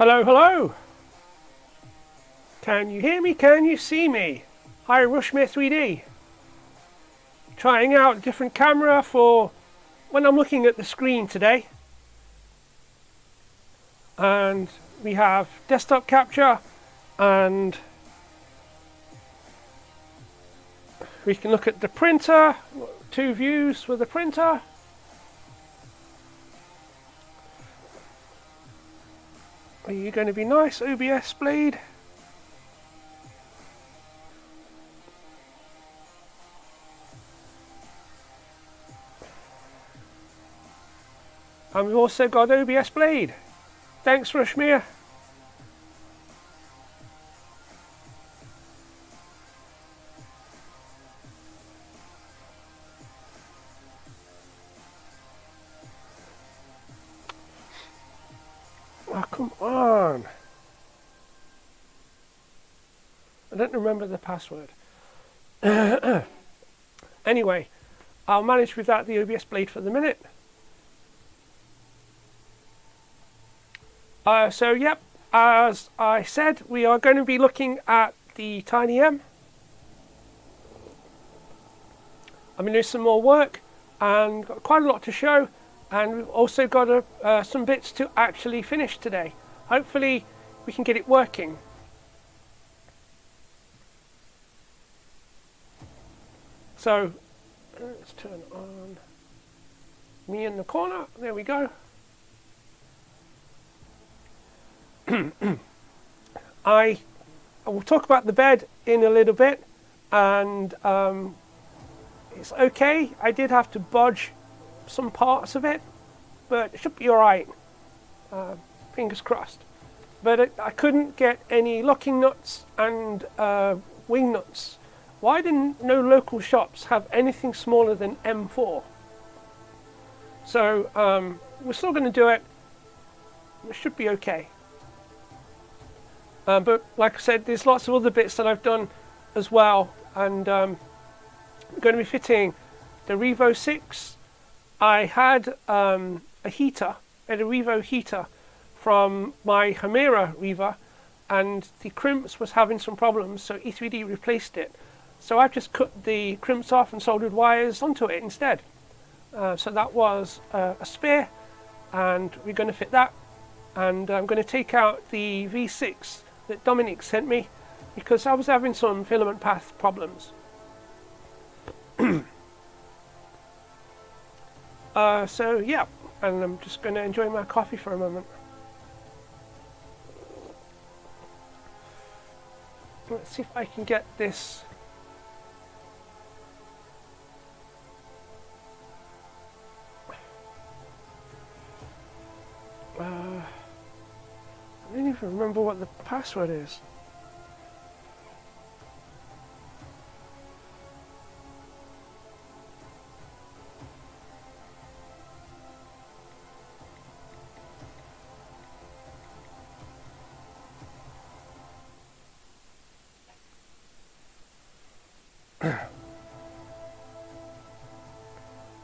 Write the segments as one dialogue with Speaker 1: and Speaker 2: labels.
Speaker 1: Hello, hello! Can you hear me? Can you see me? Hi, Rushmere 3D. Trying out a different camera for when I'm looking at the screen today. And we have desktop capture, and we can look at the printer, 2 views for the printer. Are you going to be nice, OBS blade? And we've also got OBS blade. Thanks, Rushmere. Oh, come on. I don't remember the password. Anyway, I'll manage without the OBS blade for the minute. So, yep, as I said, we are going to be looking at the Tiny M. I'm going to do some more work and got quite a lot to show, and we've also got some bits to actually finish today. Hopefully we can get it working. So let's turn on me in the corner. There we go. I will talk about the bed in a little bit, and it's okay. I did have to budge some parts of it, but it should be alright. Fingers crossed. But I couldn't get any locking nuts and wing nuts. Why didn't no local shops have anything smaller than M4? So we're still going to do it. It should be okay. But like I said, there's lots of other bits that I've done as well, and I'm going to be fitting the Revo 6. I had a heater, a Revo heater from my Chimera Revo, and the crimps was having some problems, so E3D replaced it. So I've just cut the crimps off and soldered wires onto it instead. So that was a spare, and we're going to fit that. And I'm going to take out the V6 that Dominic sent me because I was having some filament path problems. So yeah, and I'm just going to enjoy my coffee for a moment. Let's see if I can get this. I don't even remember what the password is.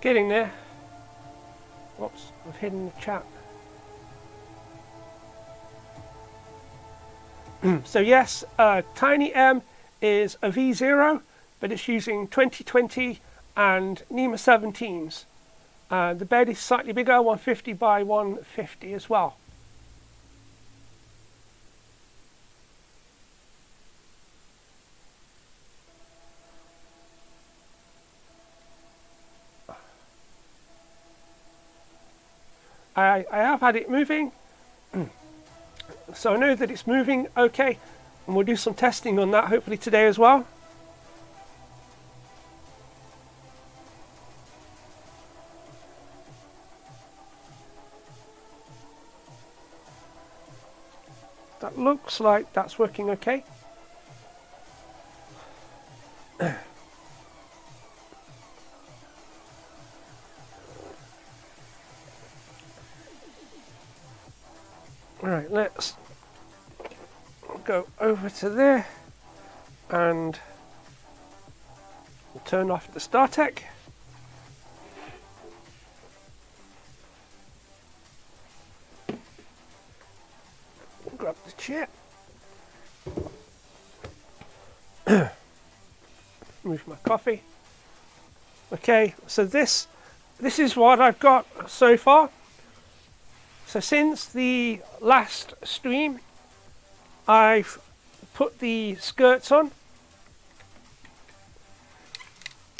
Speaker 1: Getting there. Whoops, I've hidden the chat. So yes, Tiny M is a V0, but it's using 2020 and NEMA 17s. The bed is slightly bigger, 150 by 150 as well. I have had it moving. So I know that it's moving okay, and we'll do some testing on that hopefully today as well. That looks like that's working okay. Alright, let's go over to there and turn off the StarTech. shit. Move my coffee. Okay, so this is what I've got so far. So since the last stream, I've put the skirts on.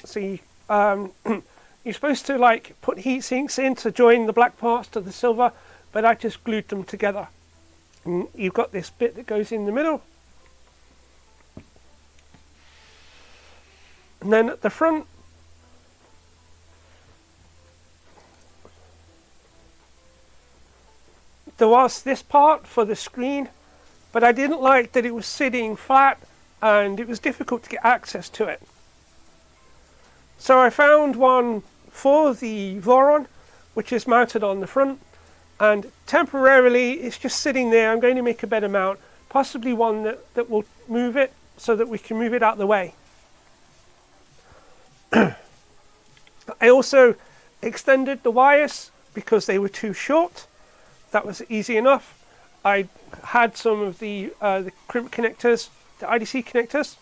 Speaker 1: See, you're supposed to like put heat sinks in to join the black parts to the silver, but I just glued them together. And you've got this bit that goes in the middle. And then at the front, there was this part for the screen, but I didn't like that it was sitting flat and it was difficult to get access to it. So I found one for the voron, which is mounted on the front, and temporarily it's just sitting there. I'm going to make a better mount, possibly one that will move it so that we can move it out of the way. I also extended the wires because they were too short. That was easy enough. I had some of the crimp connectors, the IDC connectors,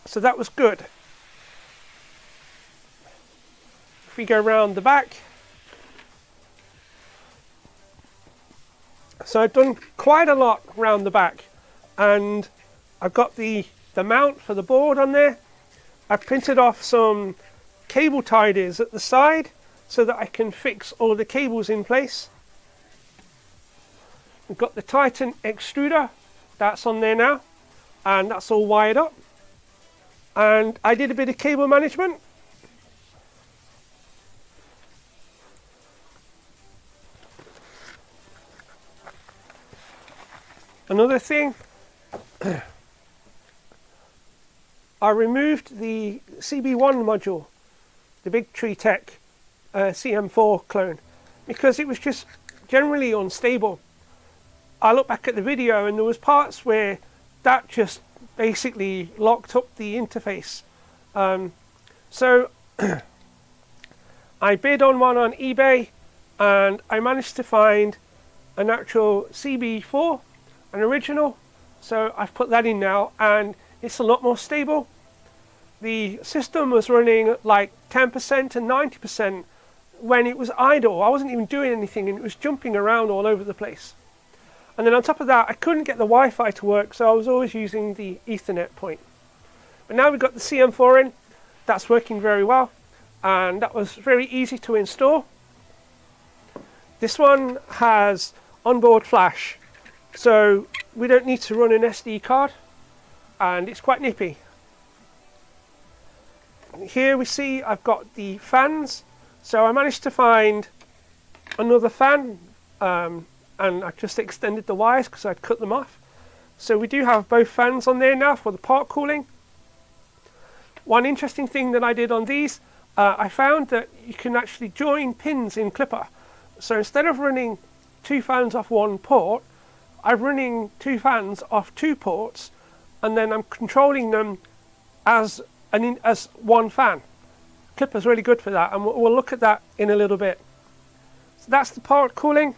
Speaker 1: so that was good. If we go around the back, so I've done quite a lot around the back, and I've got the mount for the board on there. I've printed off some cable tidies at the side so that I can fix all the cables in place. We've got the Titan extruder, that's on there now, and that's all wired up. And I did a bit of cable management. Another thing, I removed the CB1 module, the Big Tree Tech CM4 clone, because it was just generally unstable. I look back at the video and there was parts where that just basically locked up the interface. So I bid on one on eBay and I managed to find an actual CB4, an original. So I've put that in now and it's a lot more stable. The system was running at like 10% and 90% when it was idle. I wasn't even doing anything and it was jumping around all over the place. And then on top of that, I couldn't get the Wi-Fi to work, so I was always using the Ethernet point. But now we've got the CM4 in, that's working very well, and that was very easy to install. This one has onboard flash, so we don't need to run an SD card, and it's quite nippy. Here we see I've got the fans, so I managed to find another fan, and I just extended the wires because I'd cut them off. So we do have both fans on there now for the part cooling. One interesting thing that I did on these, I found that you can actually join pins in Clipper. So instead of running two fans off one port, I'm running two fans off two ports, and then I'm controlling them as one fan. Clipper's really good for that, and we'll look at that in a little bit. So that's the part cooling.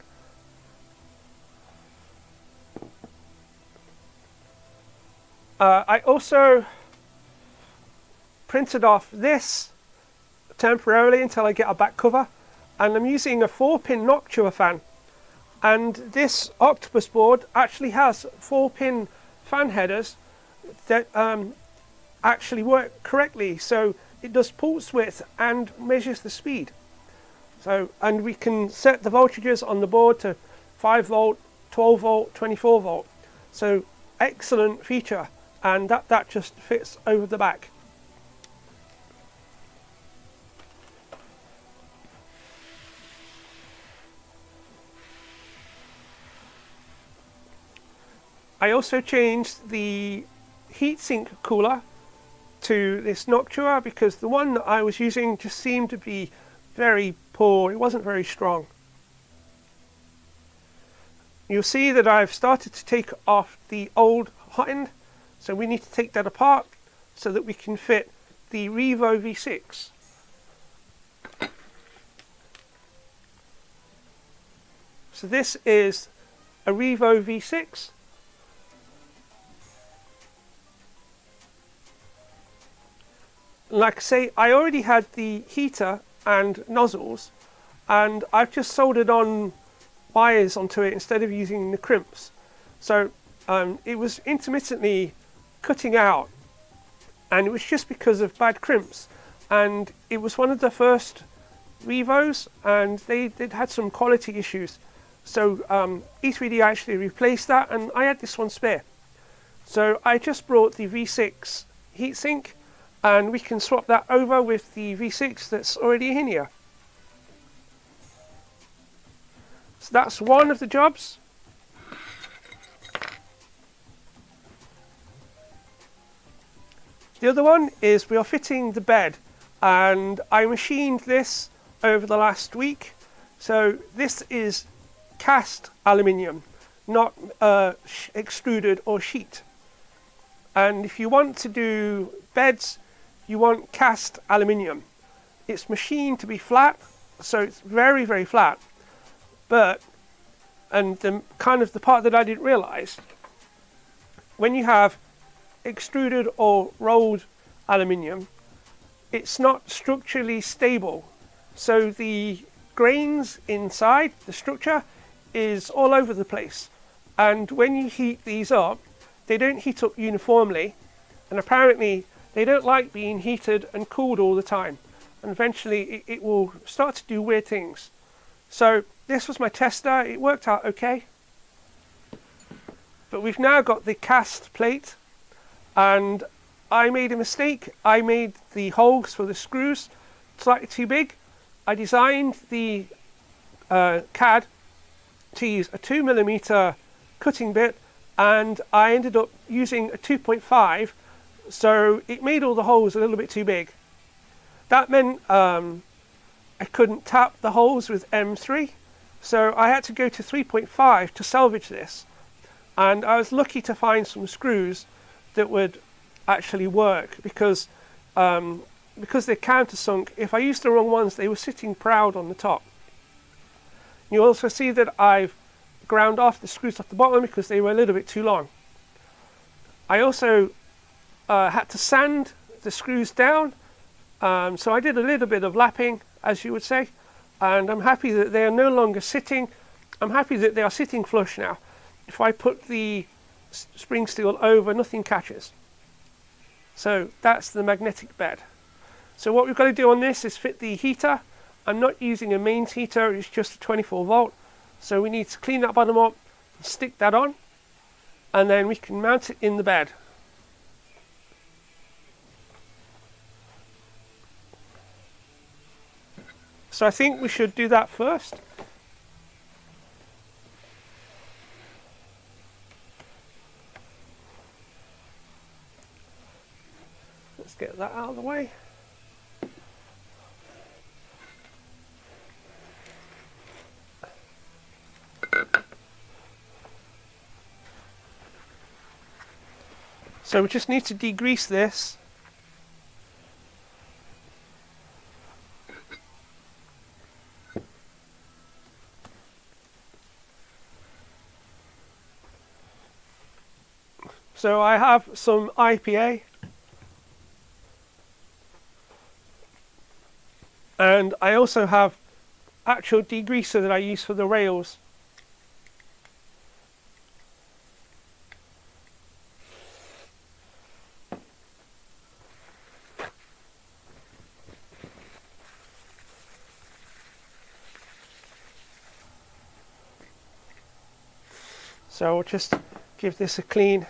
Speaker 1: I also printed off this temporarily until I get a back cover, and I'm using a 4-pin Noctua fan, and this octopus board actually has 4-pin fan headers that actually work correctly, so it does pulse width and measures the speed. So, and we can set the voltages on the board to 5 volt, 12 volt, 24 volt. So excellent feature, and that just fits over the back. I also changed the heatsink cooler to this Noctua because the one that I was using just seemed to be very poor. It wasn't very strong. You'll see that I've started to take off the old Hotend, so we need to take that apart so that we can fit the Revo V6. So this is a Revo V6. like I say, I already had the heater and nozzles, and I've just soldered on wires onto it instead of using the crimps. So it was intermittently cutting out, and it was just because of bad crimps. And it was one of the first Revos, and they'd had some quality issues. So E3D actually replaced that, and I had this one spare. So I just brought the V6 heatsink, and we can swap that over with the V6 that's already in here. So that's one of the jobs. The other one is we are fitting the bed, and I machined this over the last week. So this is cast aluminium, not extruded or sheet. And if you want to do beds, you want cast aluminium. It's machined to be flat, so it's very, very flat. But, and the part that I didn't realize, when you have extruded or rolled aluminium, it's not structurally stable. So the grains inside the structure is all over the place. And when you heat these up, they don't heat up uniformly. And apparently they don't like being heated and cooled all the time. And eventually it will start to do weird things. So this was my tester. It worked out okay. But we've now got the cast plate, and I made a mistake. I made the holes for the screws slightly too big. I designed the CAD to use a 2mm cutting bit, and I ended up using a 2.5, so it made all the holes a little bit too big. That meant I couldn't tap the holes with M3, so I had to go to 3.5 to salvage this. And I was lucky to find some screws that would actually work, because they're countersunk. If I used the wrong ones, they were sitting proud on the top. You also see that I've ground off the screws off the bottom because they were a little bit too long. I also had to sand the screws down, so I did a little bit of lapping, as you would say, and I'm happy that they are no longer sitting. I'm happy that they are sitting flush now. If I put the spring steel over, nothing catches. So that's the magnetic bed. So what we've got to do on this is fit the heater. I'm not using a mains heater, it's just a 24 volt. So we need to clean that bottom up, stick that on, and then we can mount it in the bed. So I think we should do that first. Let's get that out of the way. So we just need to degrease this. So I have some IPA, and I also have actual degreaser that I use for the rails. So we'll just give this a clean.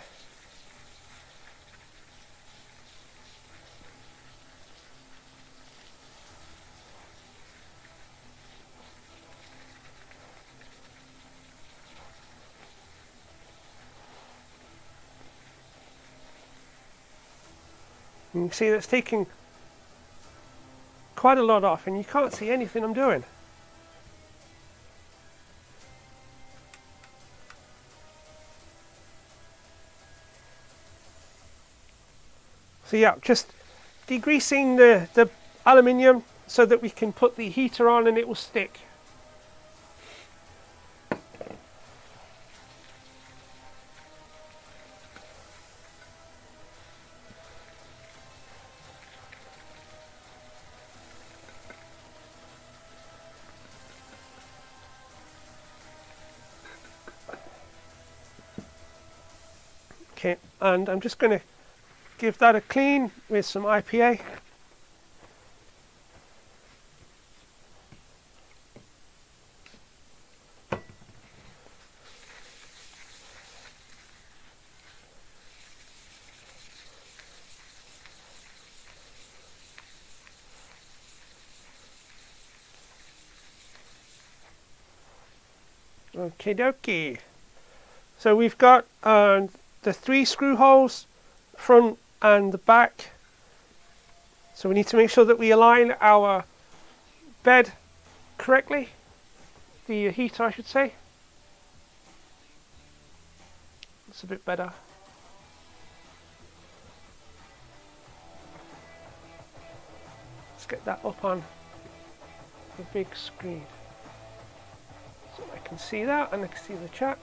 Speaker 1: You can see that's taking quite a lot off, and you can't see anything I'm doing. So yeah, just degreasing the aluminium so that we can put the heater on and it will stick. and I'm just going to give that a clean with some IPA. Okie dokie. So we've got the 3 screw holes, front and the back. So we need to make sure that we align our bed correctly, the heater I should say. That's a bit better. Let's get that up on the big screen so I can see that and I can see the chat.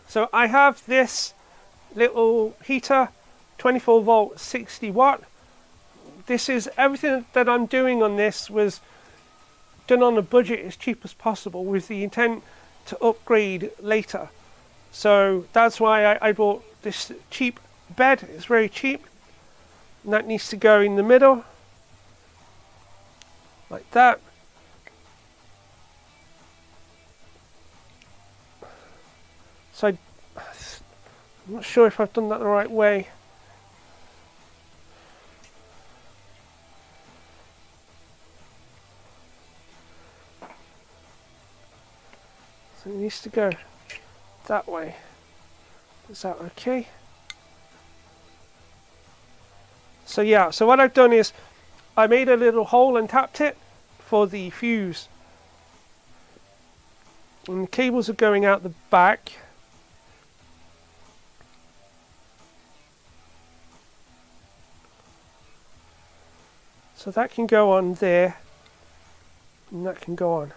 Speaker 1: So I have this little heater, 24 volt, 60 watt. This is everything that I'm doing on this was done on a budget as cheap as possible with the intent to upgrade later. So that's why I bought this cheap bed. It's very cheap. And that needs to go in the middle, like that. So I'm not sure if I've done that the right way. So it needs to go that way. Is that okay? So yeah, so what I've done is I made a little hole and tapped it for the fuse. And the cables are going out the back. So that can go on there, and that can go on.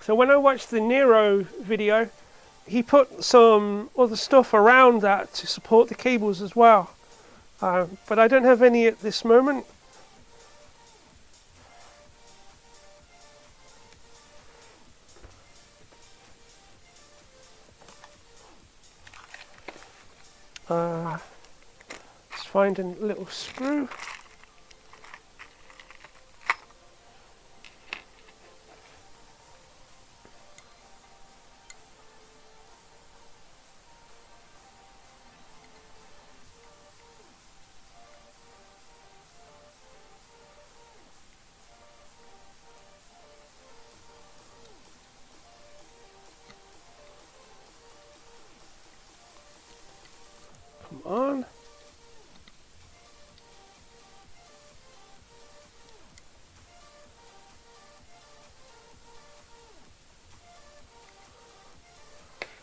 Speaker 1: So when I watched the Nero video, he put some other stuff around that to support the cables as well. But I don't have any at this moment. Let's find a little screw. Come on.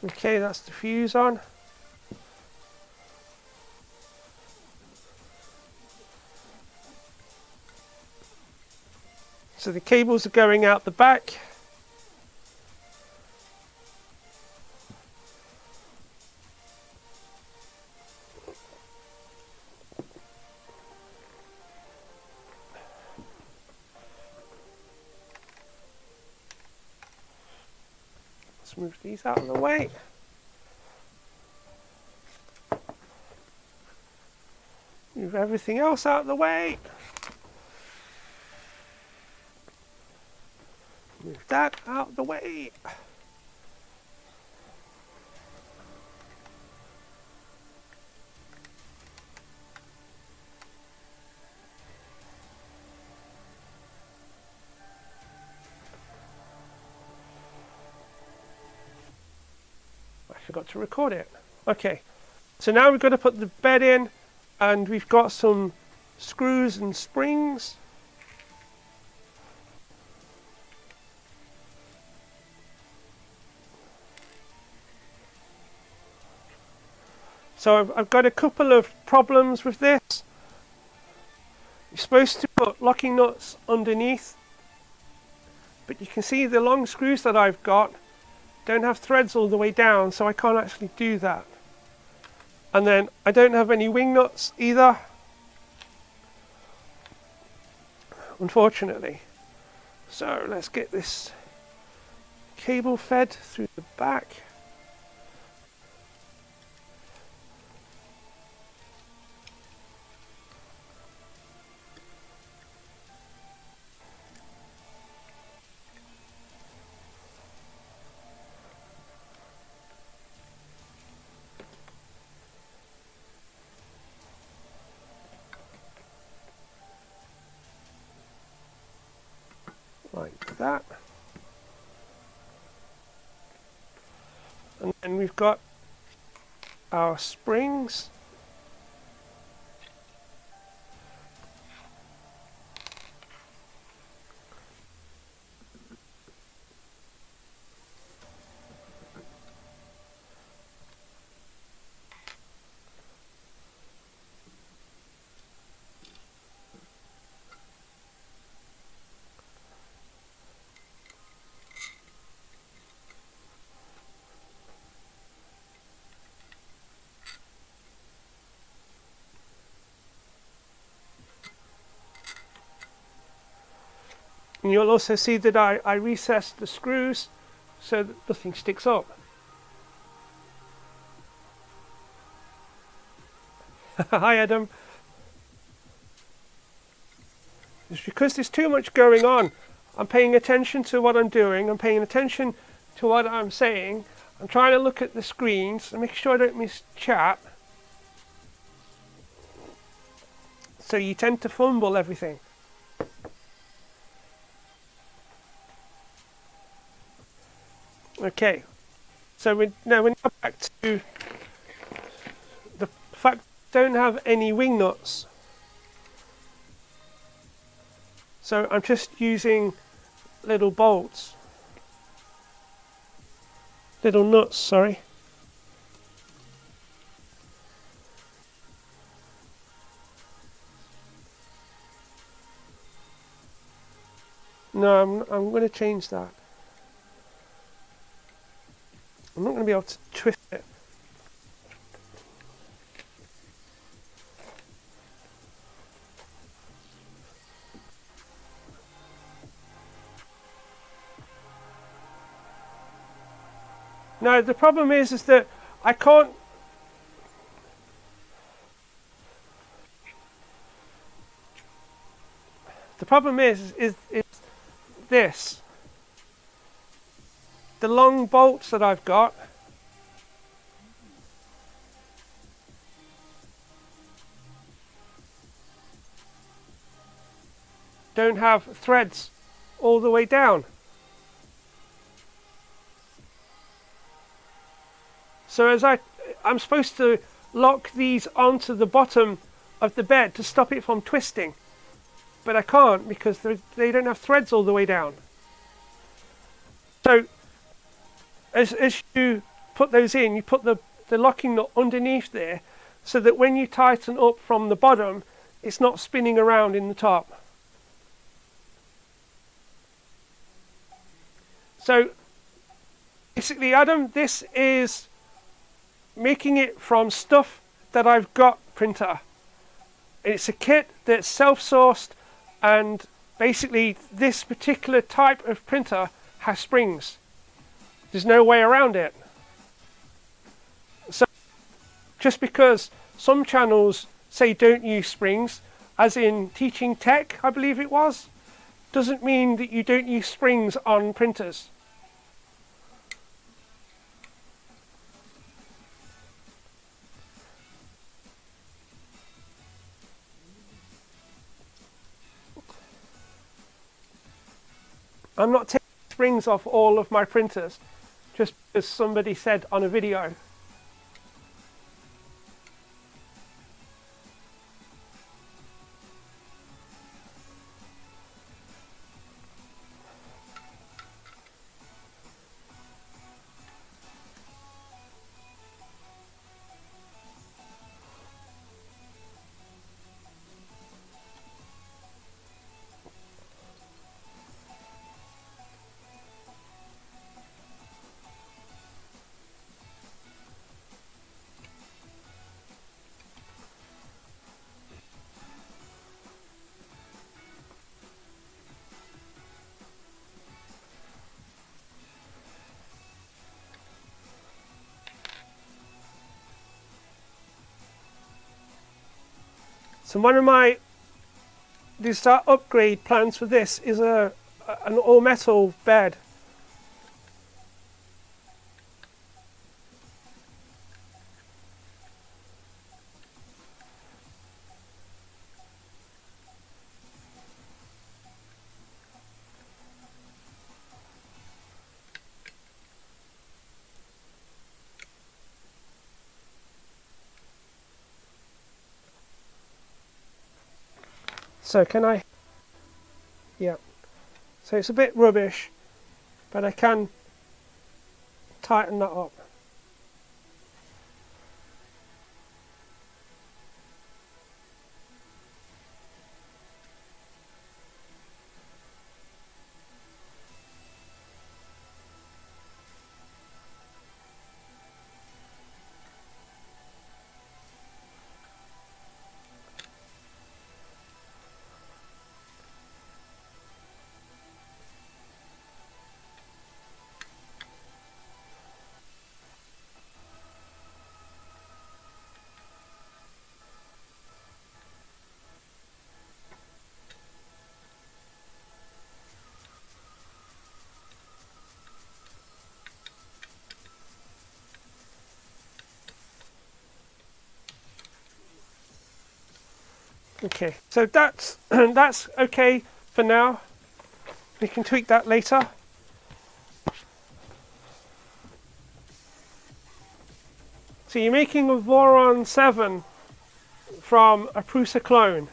Speaker 1: Okay, that's the fuse on. So the cables are going out the back. Let's move these out of the way. Move everything else out of the way. Move that out of the way. forgot to record it. Okay, so now we've got to put the bed in, and we've got some screws and springs. So I've got a couple of problems with this. You're supposed to put locking nuts underneath, but you can see the long screws that I've got don't have threads all the way down, so I can't actually do that. And then I don't have any wing nuts either, unfortunately. So let's get this cable fed through the back. Like that. And then we've got our springs. And you'll also see that I recessed the screws so that nothing sticks up. Hi Adam. It's because there's too much going on. I'm paying attention to what I'm doing, I'm paying attention to what I'm saying, I'm trying to look at the screens and make sure I don't miss chat. So you tend to fumble everything. Okay, so we're now back to the fact we don't have any wing nuts. So I'm just using little bolts. Little nuts, sorry. No, I'm going to change that. I'm not going to be able to twist it. No, the problem is that I can't. The problem is this. The long bolts that I've got don't have threads all the way down. So as I'm supposed to lock these onto the bottom of the bed to stop it from twisting, but I can't because they don't have threads all the way down. So as you put those in, you put the locking nut underneath there so that when you tighten up from the bottom, it's not spinning around in the top. So basically, Adam, this is making it from stuff that I've got printer. It's a kit that's self-sourced, and basically this particular type of printer has springs. There's no way around it. So just because some channels say don't use springs, as in Teaching Tech, I believe it was, doesn't mean that you don't use springs on printers. I'm not taking springs off all of my printers. just as somebody said on a video. So one of my upgrade plans for this is an all metal bed. So can I, yeah, so it's a bit rubbish, but I can tighten that up. Okay, so that's that's okay for now. We can tweak that later. So you're making a Voron 7 from a Prusa clone.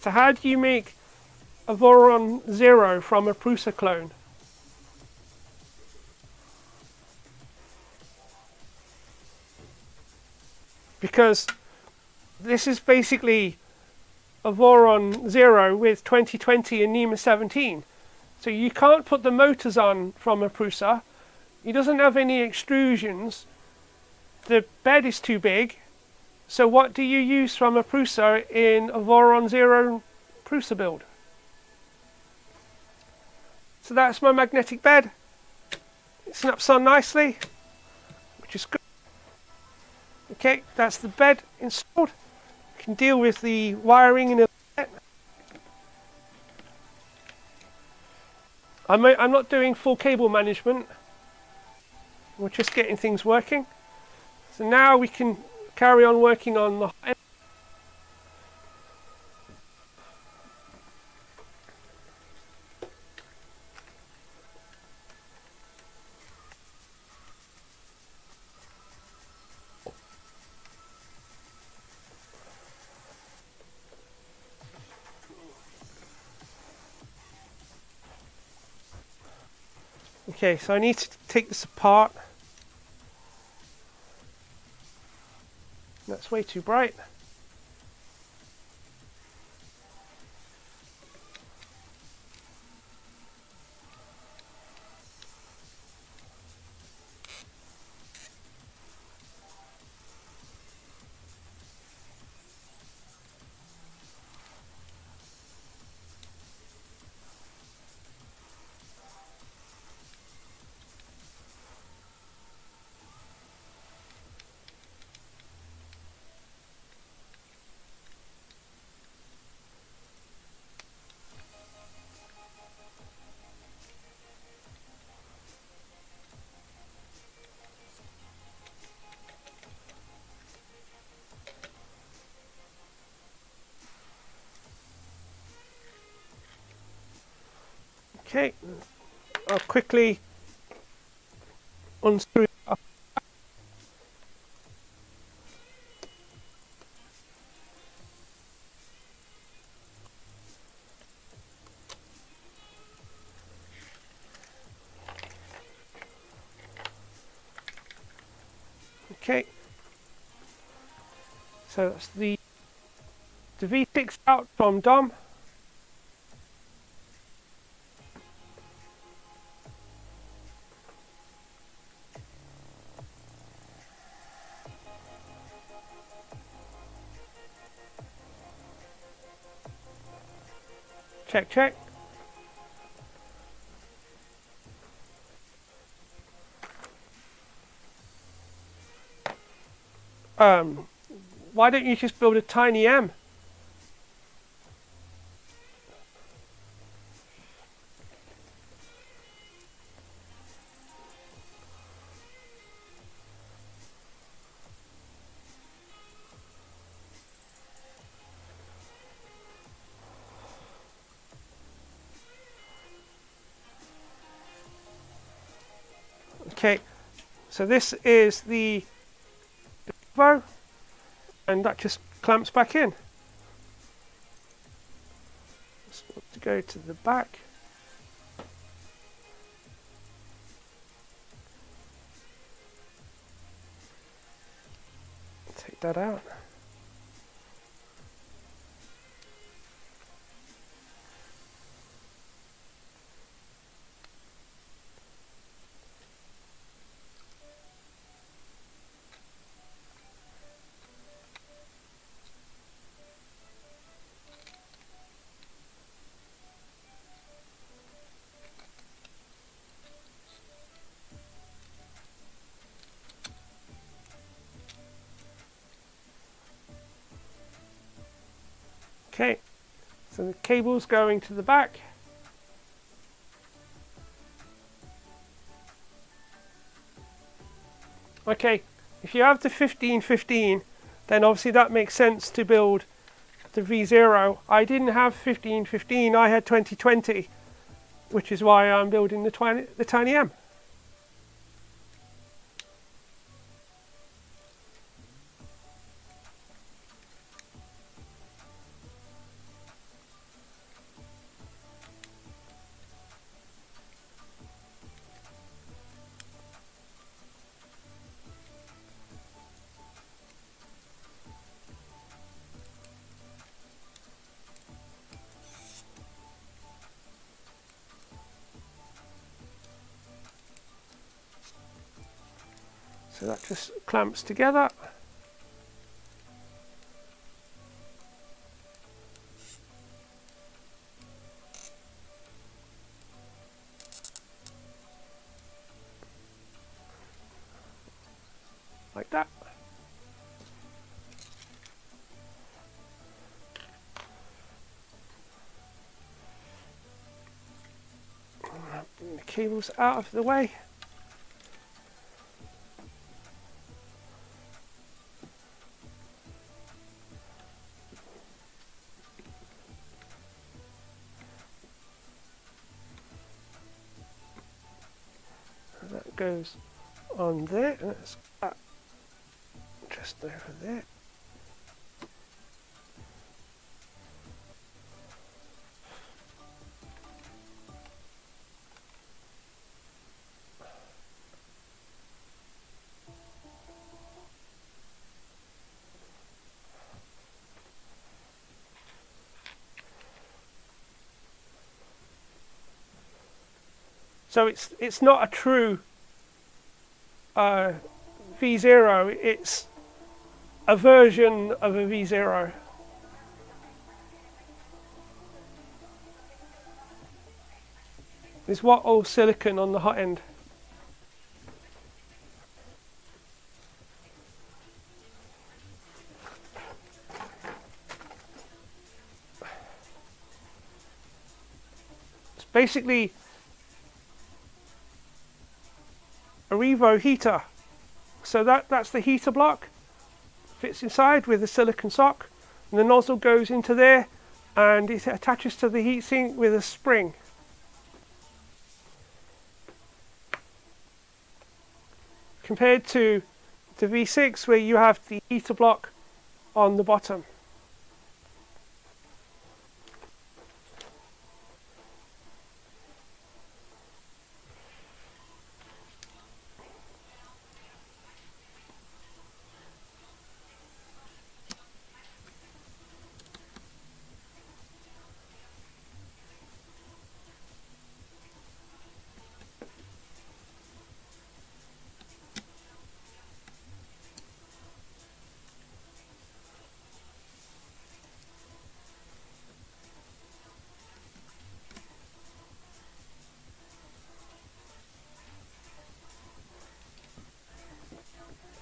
Speaker 1: So how do you make a Voron 0 from a Prusa clone? Because this is basically a Voron 0 with 2020 and NEMA 17. So you can't put the motors on from a Prusa. It doesn't have any extrusions. The bed is too big. So what do you use from a Prusa in a Voron 0 Prusa build? So that's my magnetic bed. It snaps on nicely, which is good. Okay, that's the bed installed. You can deal with the wiring in a bit. I'm not doing full cable management. We're just getting things working. So now we can carry on working on the Hotend. Okay, so I need to take this apart. That's way too bright. Okay, I'll quickly unscrew. Okay, so that's the V6 out from Dom. Check, check. Why don't you just build a tiny M? Okay, so this is the Revo, and that just clamps back in. Just want to go to the back. Take that out. Okay, so the cable's going to the back. Okay, if you have the 1515, then obviously that makes sense to build the V0. I didn't have 1515, I had 2020, which is why I'm building the Tiny M. So that just clamps together. Like that. Bring the cables out of the way. That goes on there, and that's just over there. So it's not a true V0, it's a version of a V0. It's what all silicon on the Hotend. It's basically a Revo heater. So that's the heater block, fits inside with a silicon sock, and the nozzle goes into there and it attaches to the heatsink with a spring. compared to the V6 where you have the heater block on the bottom.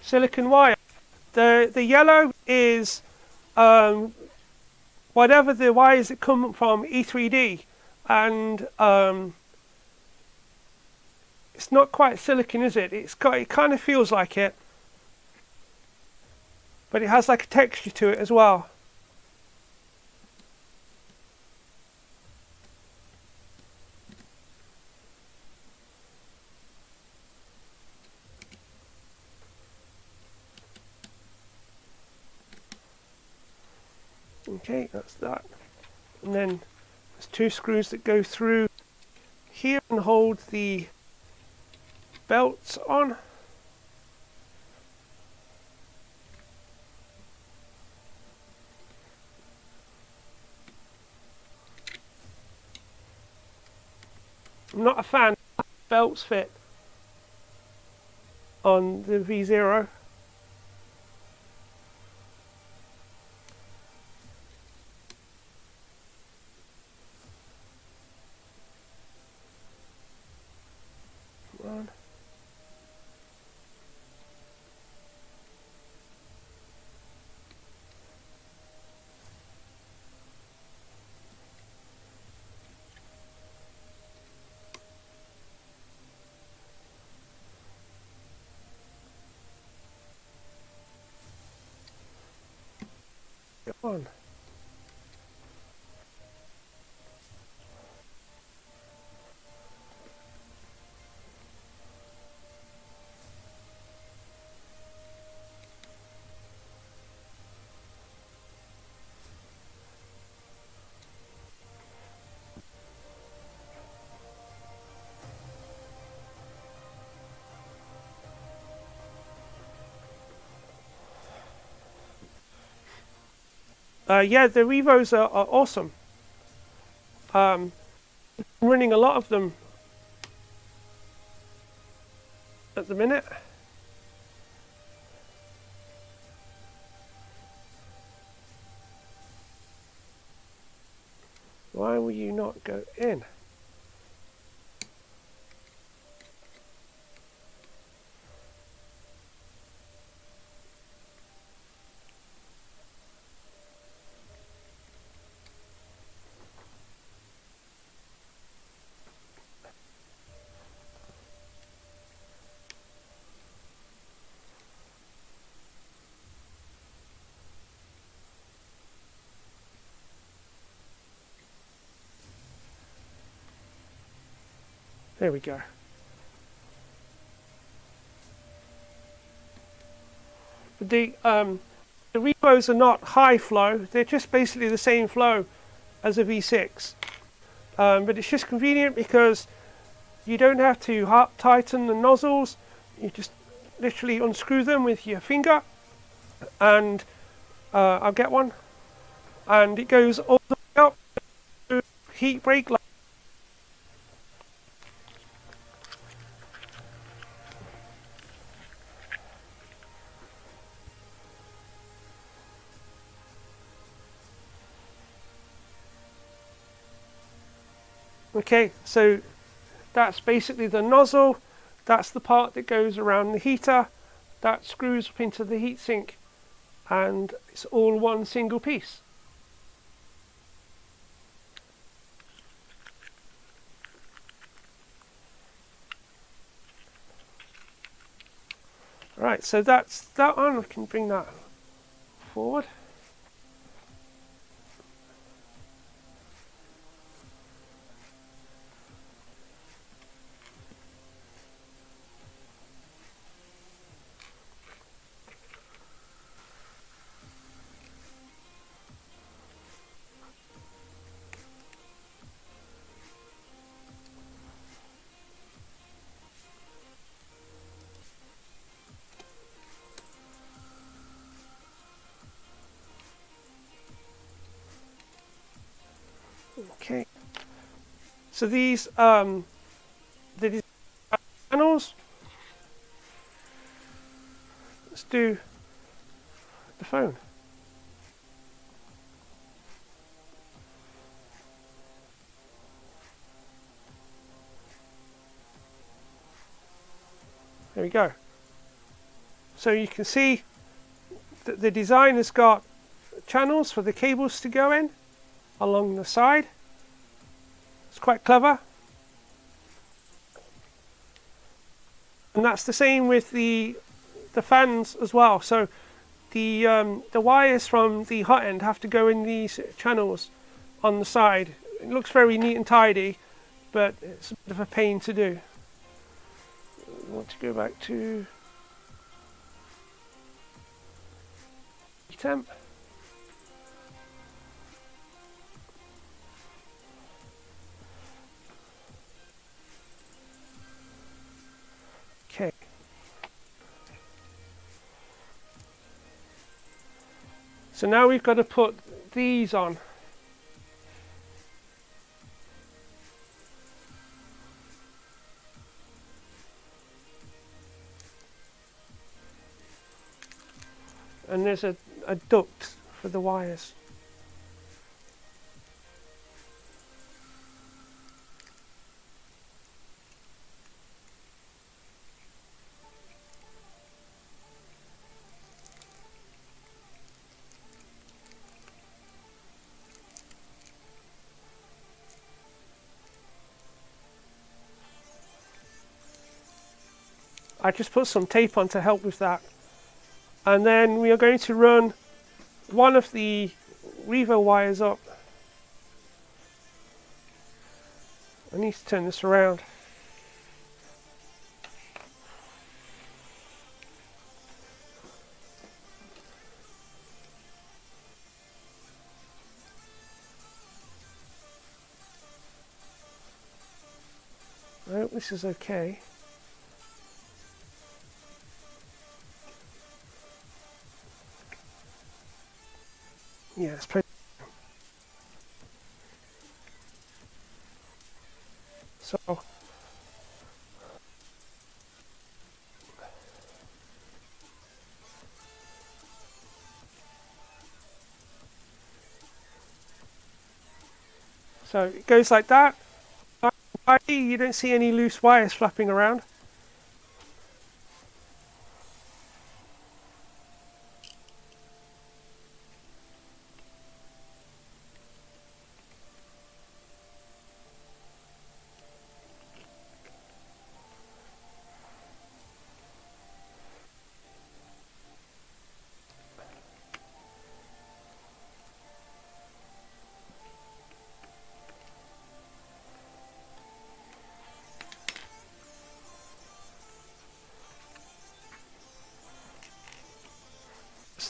Speaker 1: Silicon wire. The yellow is whatever the wires that come from E3D, and it's not quite silicon, is it? It kind of feels like it, but it has like a texture to it as well. Okay, that's that. And then there's two screws that go through here and hold the belts on. I'm not a fan of belts fit on the V0. On. Yeah, the Revos are awesome. I'm running a lot of them at the minute. Why will you not go in? There we go. The Revos are not high flow, they're just basically the same flow as a V6. But it's just convenient because you don't have to tighten the nozzles, you just literally unscrew them with your finger, and I'll get one, and it goes all the way up to heat break. Okay, so that's basically the nozzle, that's the part that goes around the heater, that screws up into the heatsink, and it's all one single piece. Alright, so that's that one. We can bring that forward. Okay. So these the channels. Let's do the phone. There we go. So you can see that the design has got channels for the cables to go in along the side. It's quite clever. And that's the same with the fans as well. So the wires from the hot end have to go in these channels on the side. It looks very neat and tidy, but it's a bit of a pain to do. I want to go back to temp. Okay. So now we've got to put these on. And there's a duct for the wires. I just put some tape on to help with that. And then we are going to run one of the Revo wires up. I need to turn this around. I hope this is okay. Yeah, let's play. So it goes like that. You don't see any loose wires flapping around.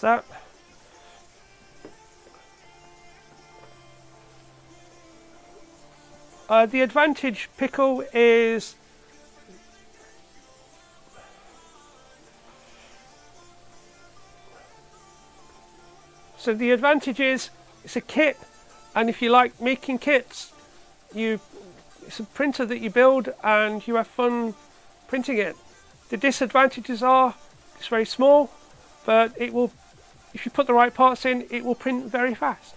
Speaker 1: That. The advantage pickle is so the advantage is it's a kit, and if you like making kits, it's a printer that you build and you have fun printing it. The disadvantages are it's very small, but it will, if you put the right parts in, it will print very fast.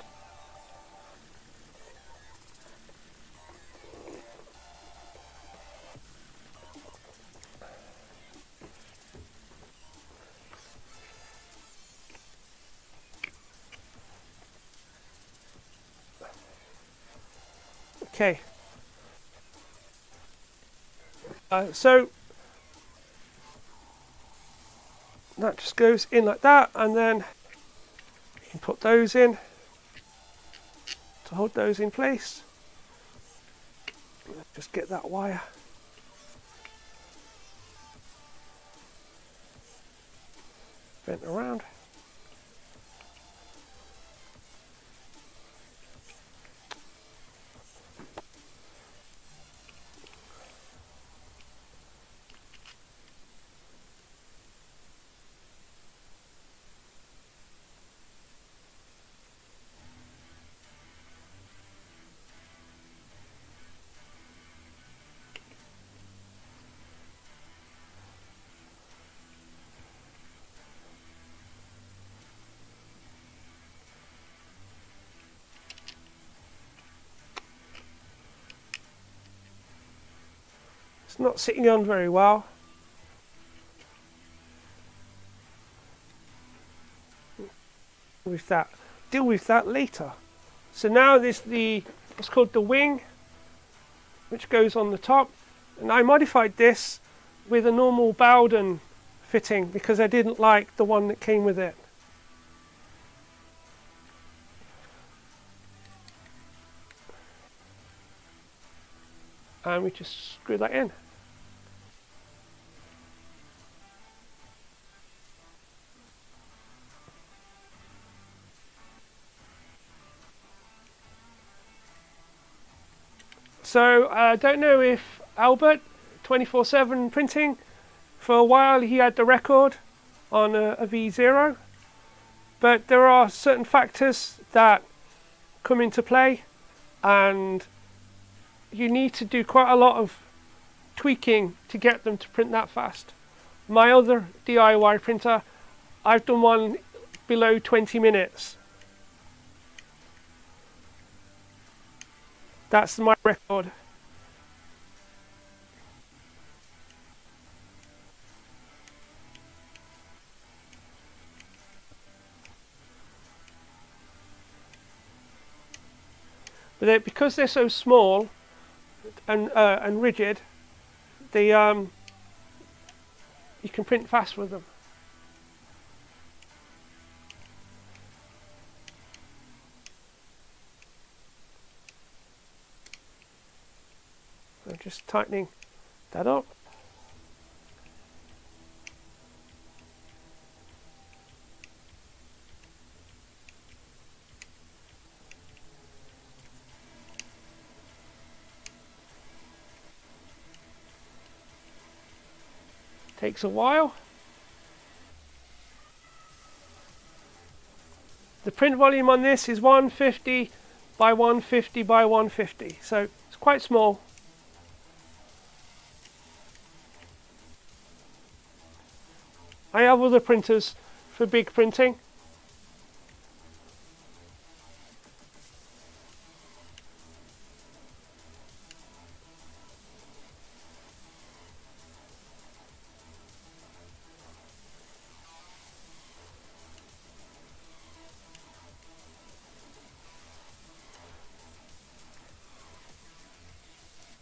Speaker 1: Okay. So that just goes in like that, and then you can put those in to hold those in place. Just get that wire. Bent around. It's not sitting on very well. With that, deal with that later. So now this what's called the wing, which goes on the top, and I modified this with a normal Bowden fitting because I didn't like the one that came with it. And we just screw that in. So I don't know if Albert, 24/7 printing, for a while he had the record on a V0, but there are certain factors that come into play, and you need to do quite a lot of tweaking to get them to print that fast. My other DIY printer, I've done one below 20 minutes. That's my record. But because they're so small and rigid, you can print fast with them. So just tightening that up. Takes a while. The print volume on this is 150 by 150 by 150, so it's quite small. I have other printers for big printing.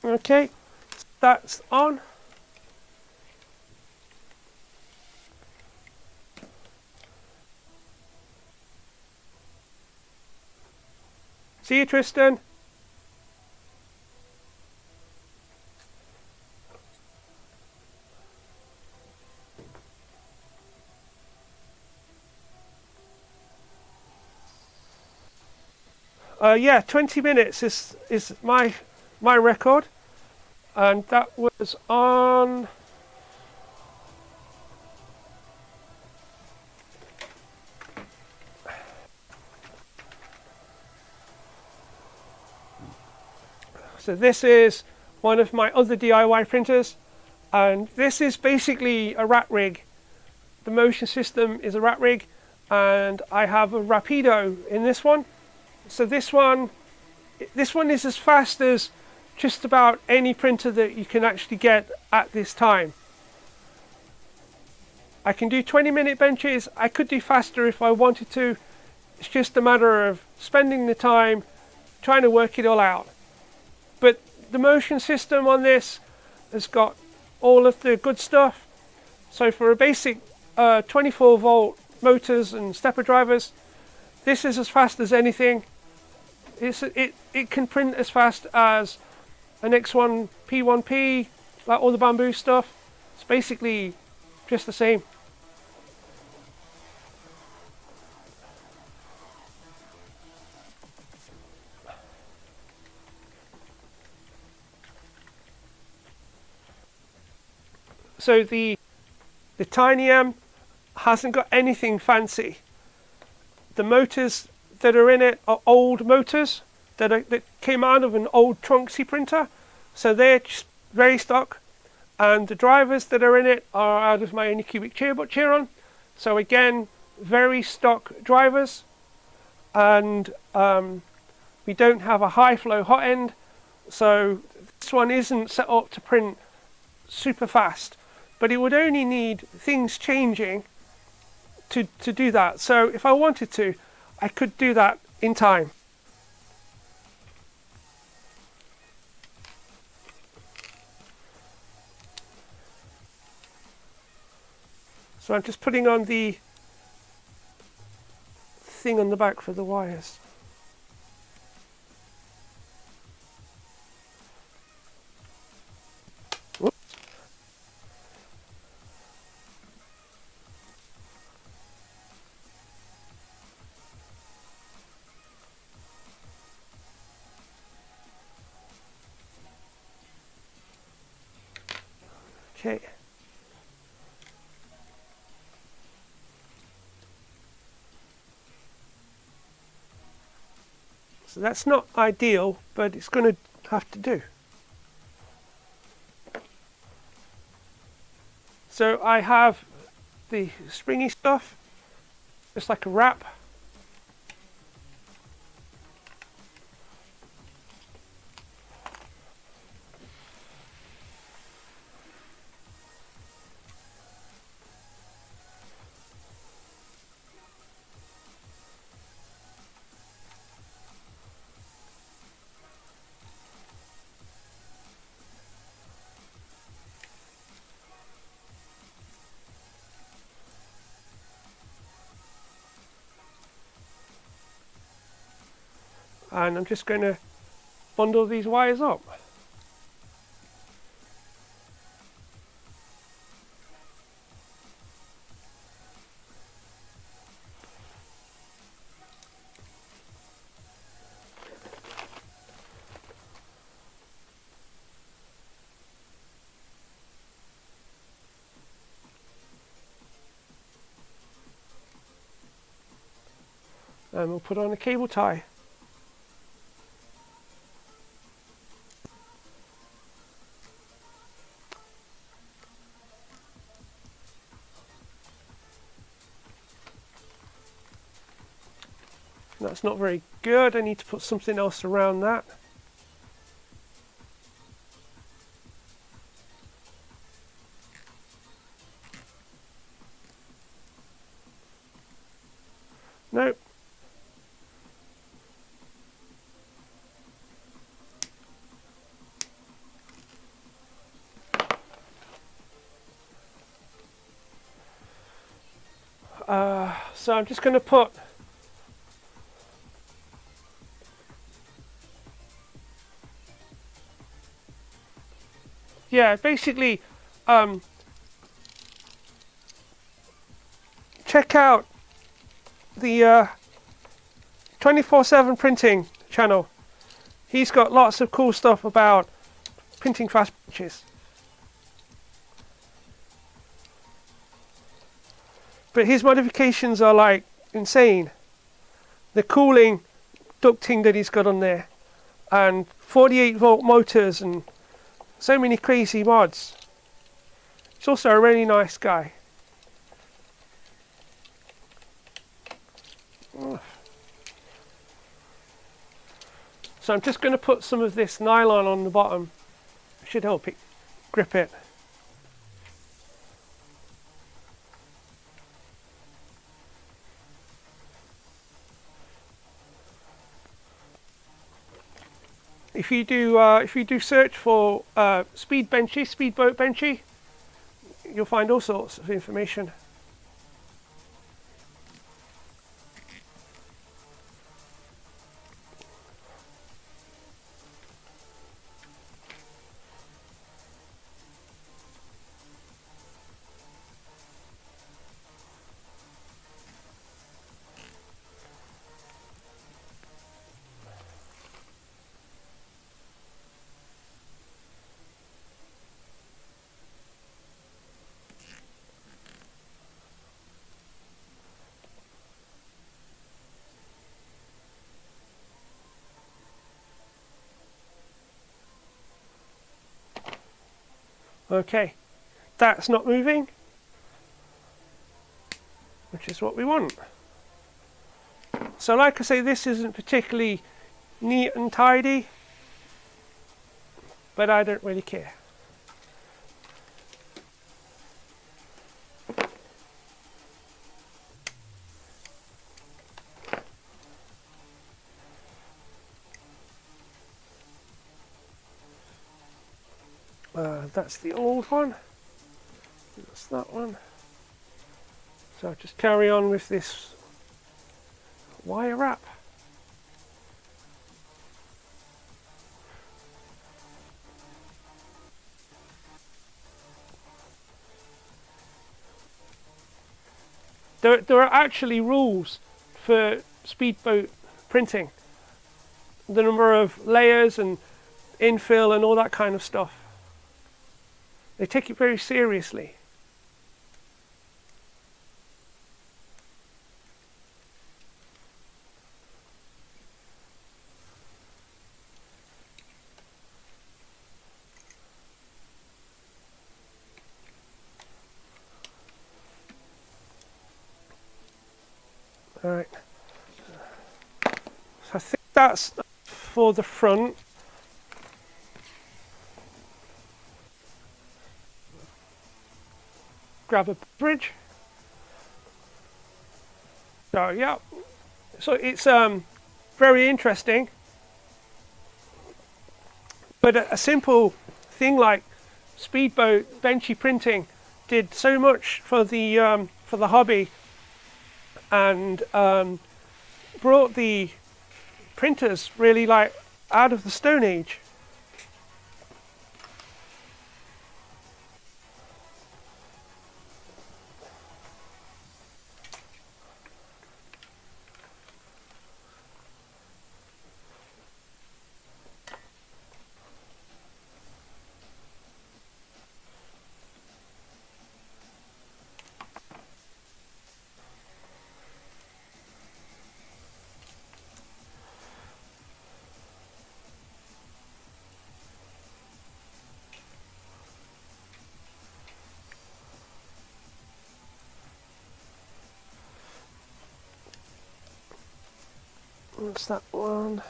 Speaker 1: Okay, that's on. See you, Tristan. Yeah, 20 minutes is my record, and that was on. So this is one of my other DIY printers, and this is basically a rat rig. The motion system is a rat rig, and I have a Rapido in this one. So this one is as fast as just about any printer that you can actually get at this time. I can do 20-minute benches. I could do faster if I wanted to. It's just a matter of spending the time trying to work it all out. But the motion system on this has got all of the good stuff. So for a basic 24-volt motors and stepper drivers, this is as fast as anything. It can print as fast as an X1 P1P, like all the bamboo stuff. It's basically just the same. So the Tiny M hasn't got anything fancy. The motors that are in it are old motors that came out of an old Trunksy printer, so they're just very stock. And the drivers that are in it are out of my Anycubic Chiron, so again, very stock drivers. And we don't have a high flow hot end, so this one isn't set up to print super fast, but it would only need things changing to do that. So if I wanted to, I could do that in time. So I'm just putting on the thing on the back for the wires. Whoops. Okay. So that's not ideal, but it's going to have to do. So I have the springy stuff, just like a wrap. And I'm just going to bundle these wires up. And we'll put on a cable tie. That's not very good. I need to put something else around that. Nope. So I'm just going to put basically check out the 24/7 printing channel. He's got lots of cool stuff about printing fast batches. But his modifications are like insane. The cooling ducting that he's got on there, and 48-volt motors, and so many crazy mods. He's also a really nice guy. So I'm just going to put some of this nylon on the bottom. It should help it grip it. If you do search for speedboat benchy, you'll find all sorts of information. Okay, that's not moving, which is what we want. So like I say, this isn't particularly neat and tidy, but I don't really care. That's the old one. That's that one. So I'll just carry on with this wire wrap. There are actually rules for speedboat printing. The number of layers and infill and all that kind of stuff. They take it very seriously. Alright. So I think that's for the front. Grab a bridge. So yeah. So it's very interesting. But a simple thing like speedboat benchy printing did so much for the hobby, and brought the printers really like out of the Stone Age. What's that one?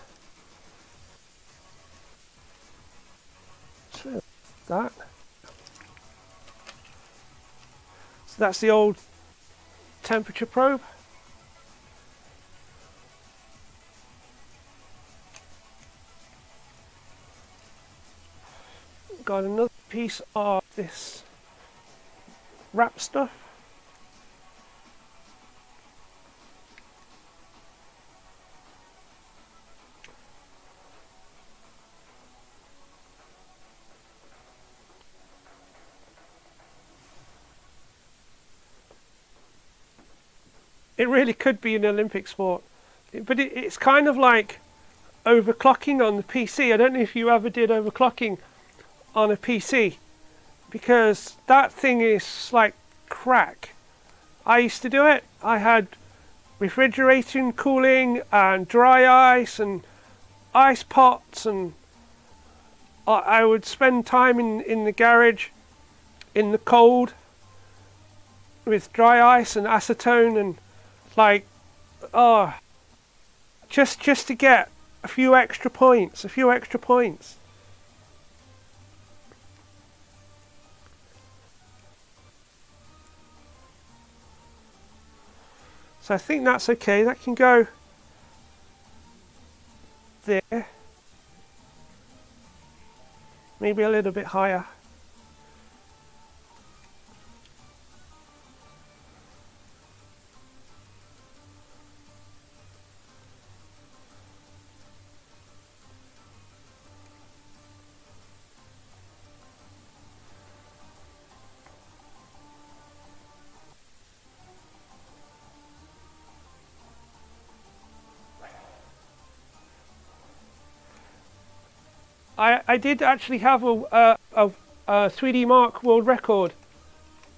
Speaker 1: So that. So that's the old temperature probe. Got another piece of this wrap stuff. It really could be an Olympic sport, but it's kind of like overclocking on the PC. I don't know if you ever did overclocking on a PC, because that thing is like crack. I used to do it. I had refrigeration cooling and dry ice and ice pots, and I would spend time in the garage in the cold with dry ice and acetone, and like, oh, just to get a few extra points. So I think that's okay. That can go there. Maybe a little bit higher. I did actually have a 3D Mark world record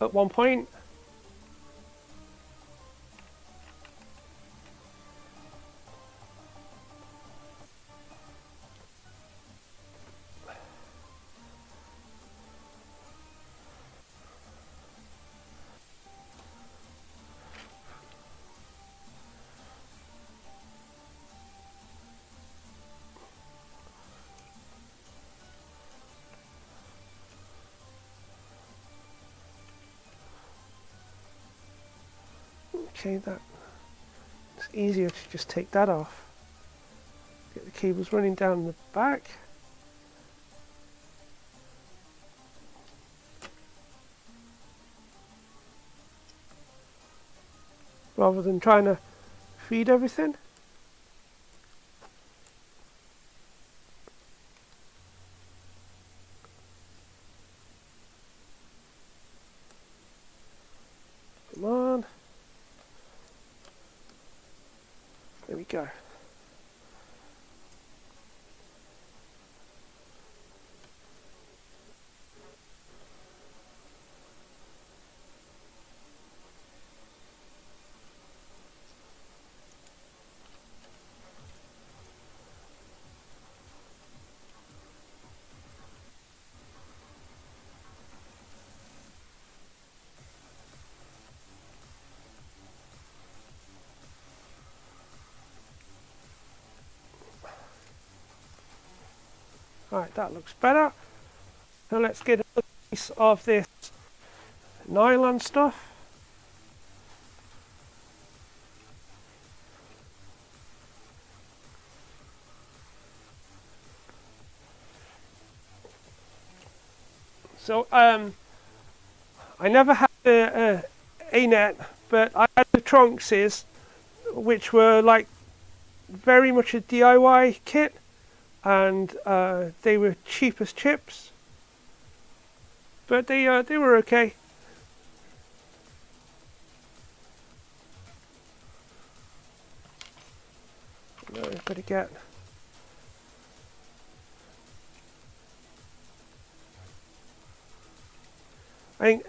Speaker 1: at one point. Okay, it's easier to just take that off. Get the cables running down the back. rather than trying to feed everything. Come on. There we go. Right, that looks better. Now let's get a piece of this nylon stuff. So I never had a net, but I had the Trunkses, which were like very much a DIY kit, and they were cheap as chips, but they were okay. Now we've got to get. I think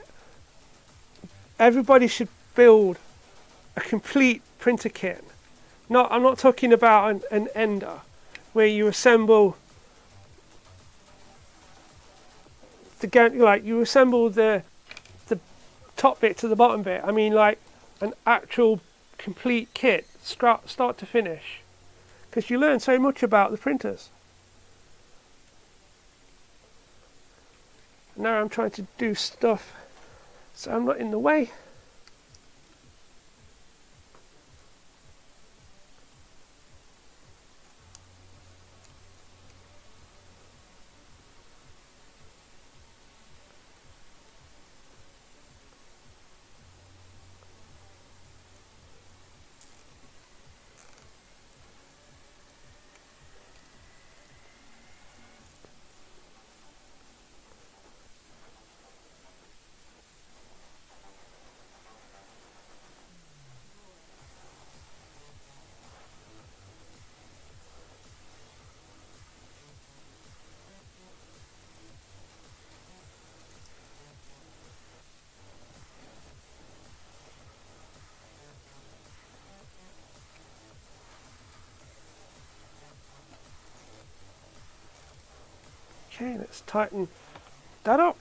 Speaker 1: everybody should build a complete printer kit. I'm not talking about an ender where you assemble you assemble the top bit to the bottom bit. I mean like an actual complete kit, start to finish, because you learn so much about the printers. Now I'm trying to do stuff so I'm not in the way. Okay, let's tighten that up.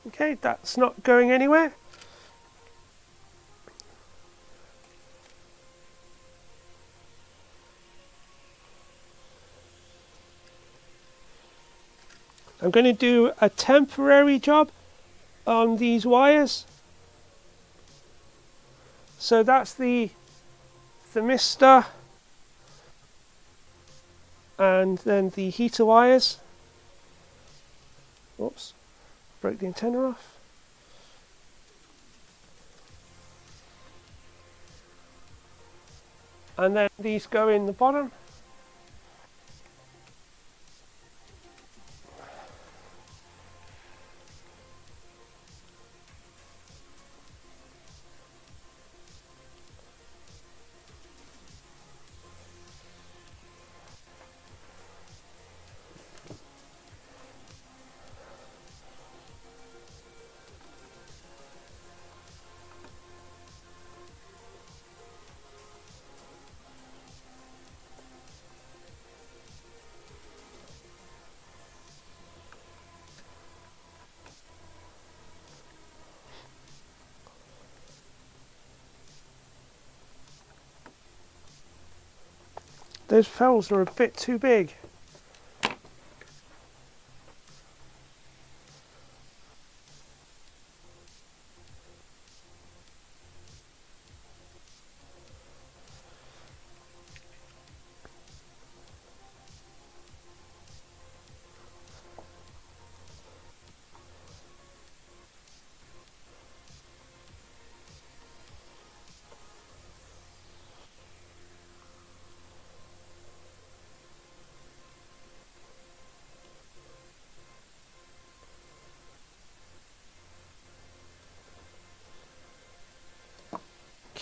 Speaker 1: Okay, that's not going anywhere. I'm going to do a temporary job on these wires. So that's the thermistor and then the heater wires. Oops, broke the antenna off. And then these go in the bottom. Those fells are a bit too big.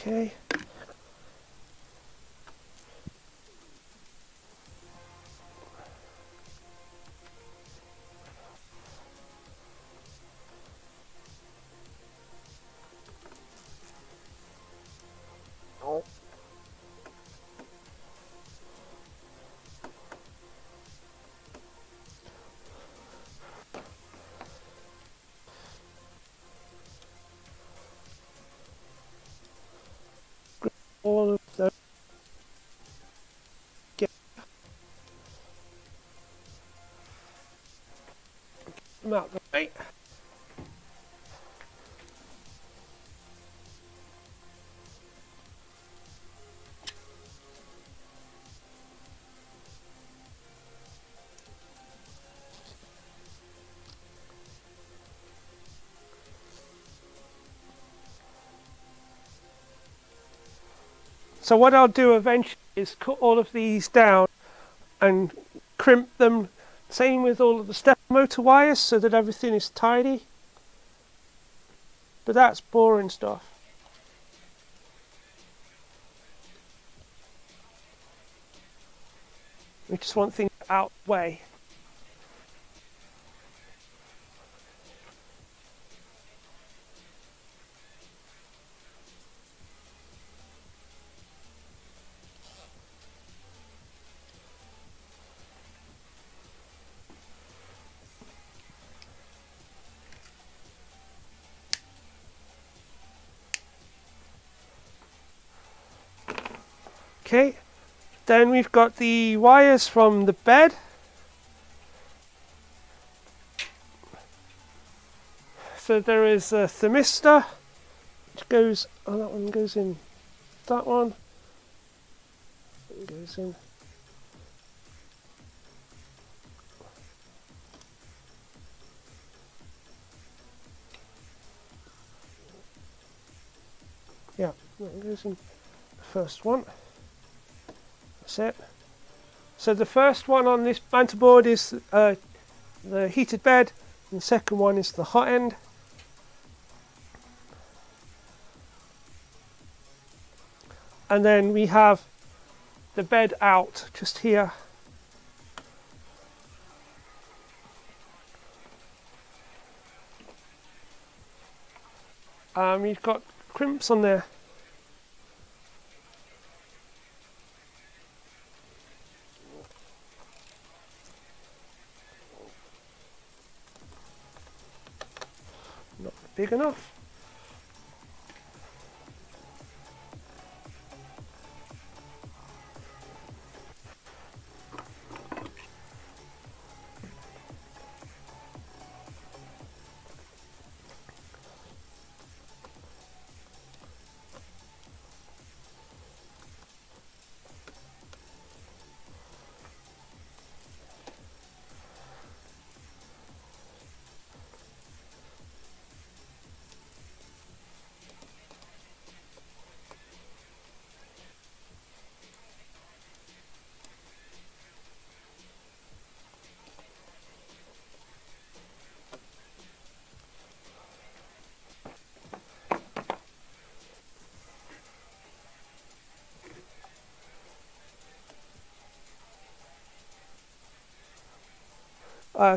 Speaker 1: Okay. All of those get them out the way. So what I'll do eventually is cut all of these down and crimp them. Same with all of the step motor wires so that everything is tidy. But that's boring stuff. We just want things out the way. Okay, then we've got the wires from the bed. So there is a thermistor, which goes, oh, that one goes in that one. It goes in. Yeah, that goes in the first one. That's it. So the first one on this mounter board is the heated bed, and the second one is the Hotend. And then we have the bed out just here. You've got crimps on there. Not big enough.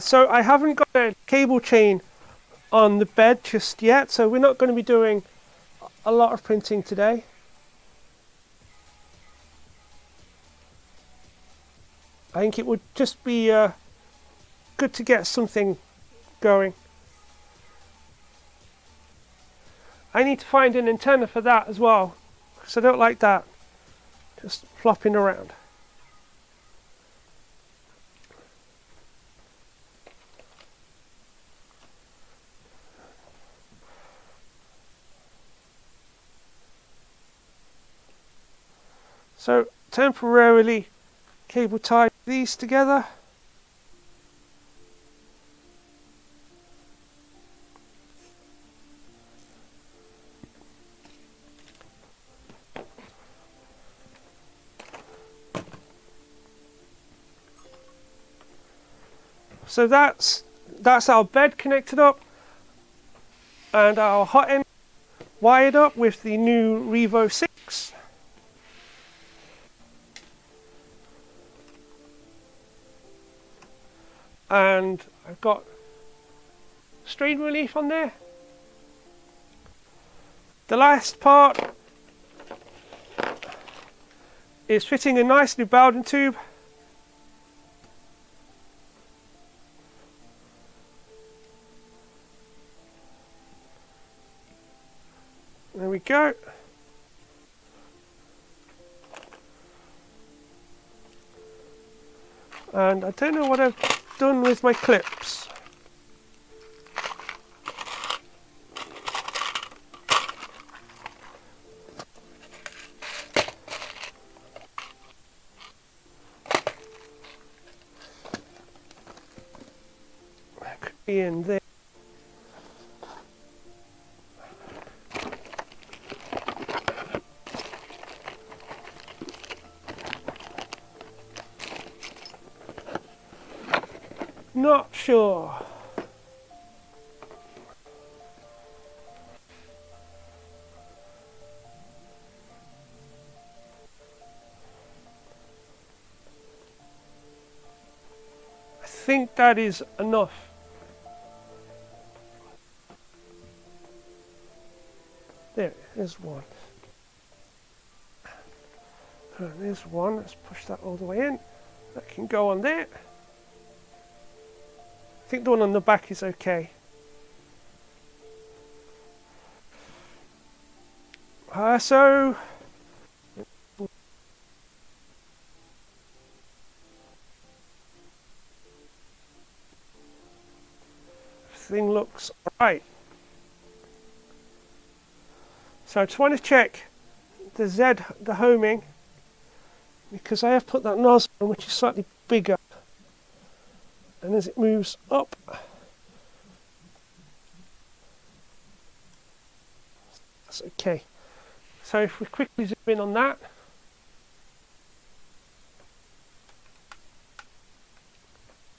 Speaker 1: So I haven't got a cable chain on the bed just yet, so we're not going to be doing a lot of printing today. I think it would just be good to get something going. I need to find an antenna for that as well, because I don't like that just flopping around. So temporarily cable tie these together. So that's our bed connected up, and our Hotend wired up with the new Revo 6. And I've got strain relief on there. The last part is fitting a nice new Bowden tube. There we go. And I don't know what I've done with my clips. That could be in there. Not sure. I think that is enough. There's one. There's one. Let's push that all the way in. That can go on there. I think the one on the back is okay. So everything looks alright. So I just want to check the homing, because I have put that nozzle on, which is slightly bigger. And as it moves up, that's okay. So if we quickly zoom in on that,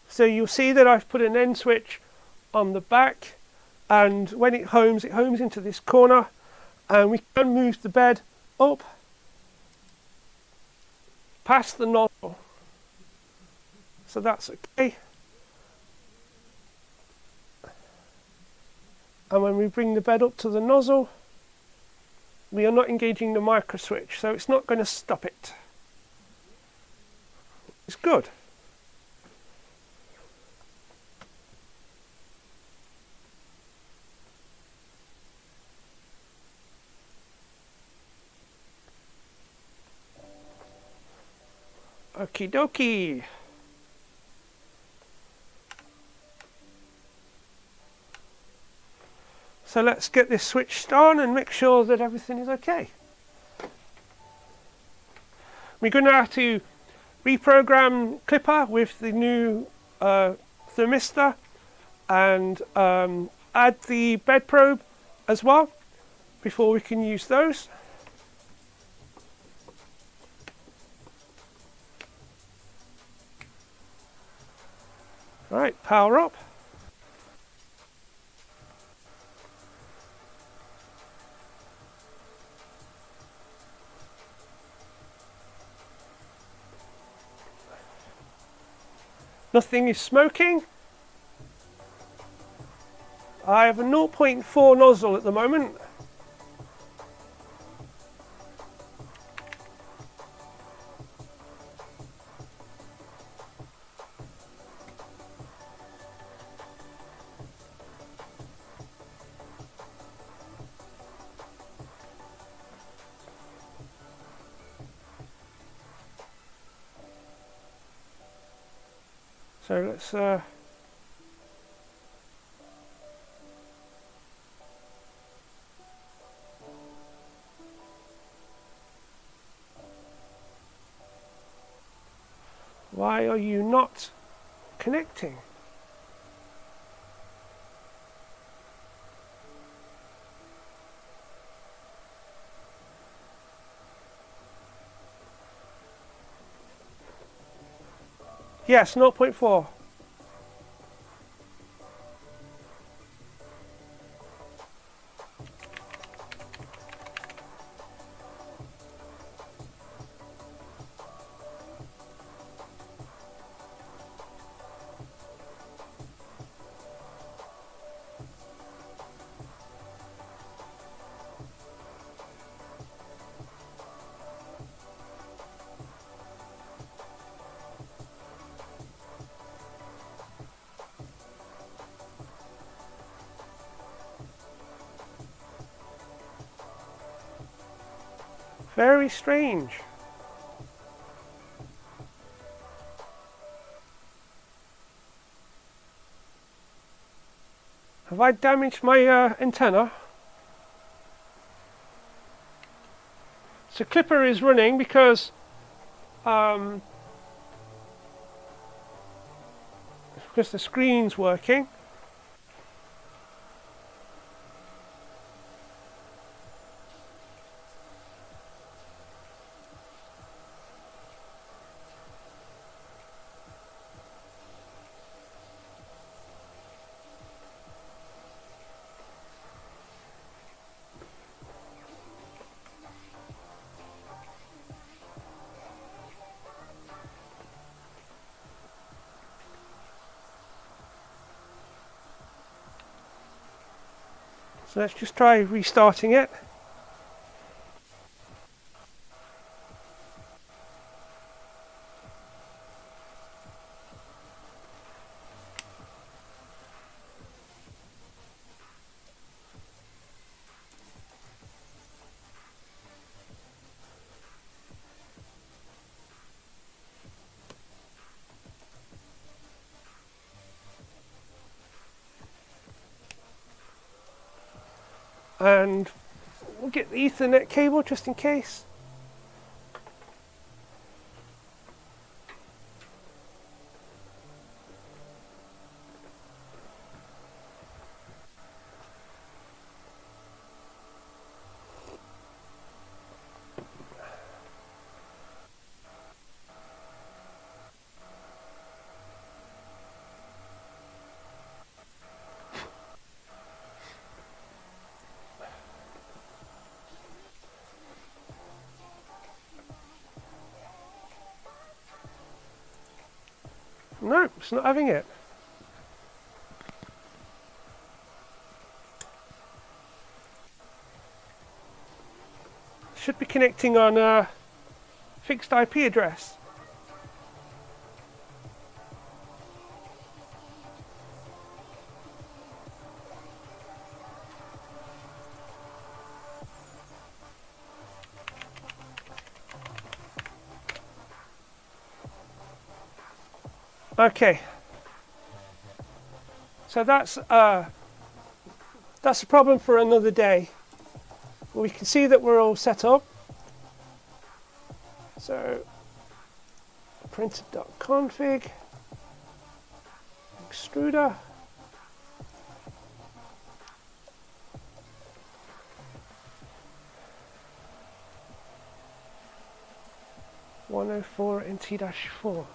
Speaker 1: so you'll see that I've put an end switch on the back, and when it homes into this corner, and we can move the bed up past the nozzle. So that's okay. And when we bring the bed up to the nozzle, we are not engaging the micro switch, so it's not going to stop it. It's good. Okie dokie. So let's get this switched on and make sure that everything is okay. We're going to have to reprogram Clipper with the new thermistor, and add the bed probe as well before we can use those. Right, power up. Nothing is smoking. I have a 0.4 nozzle at the moment. So let's Why are you not connecting? Yes, 0.4. Very strange. Have I damaged my antenna? So Clipper is running because the screen's working. So let's just try restarting it. And we'll get the Ethernet cable just in case. No, it's not having it. Should be connecting on a fixed IP address. Okay. So that's a problem for another day. We can see that we're all set up. So printer.config, extruder. (104) in T-4.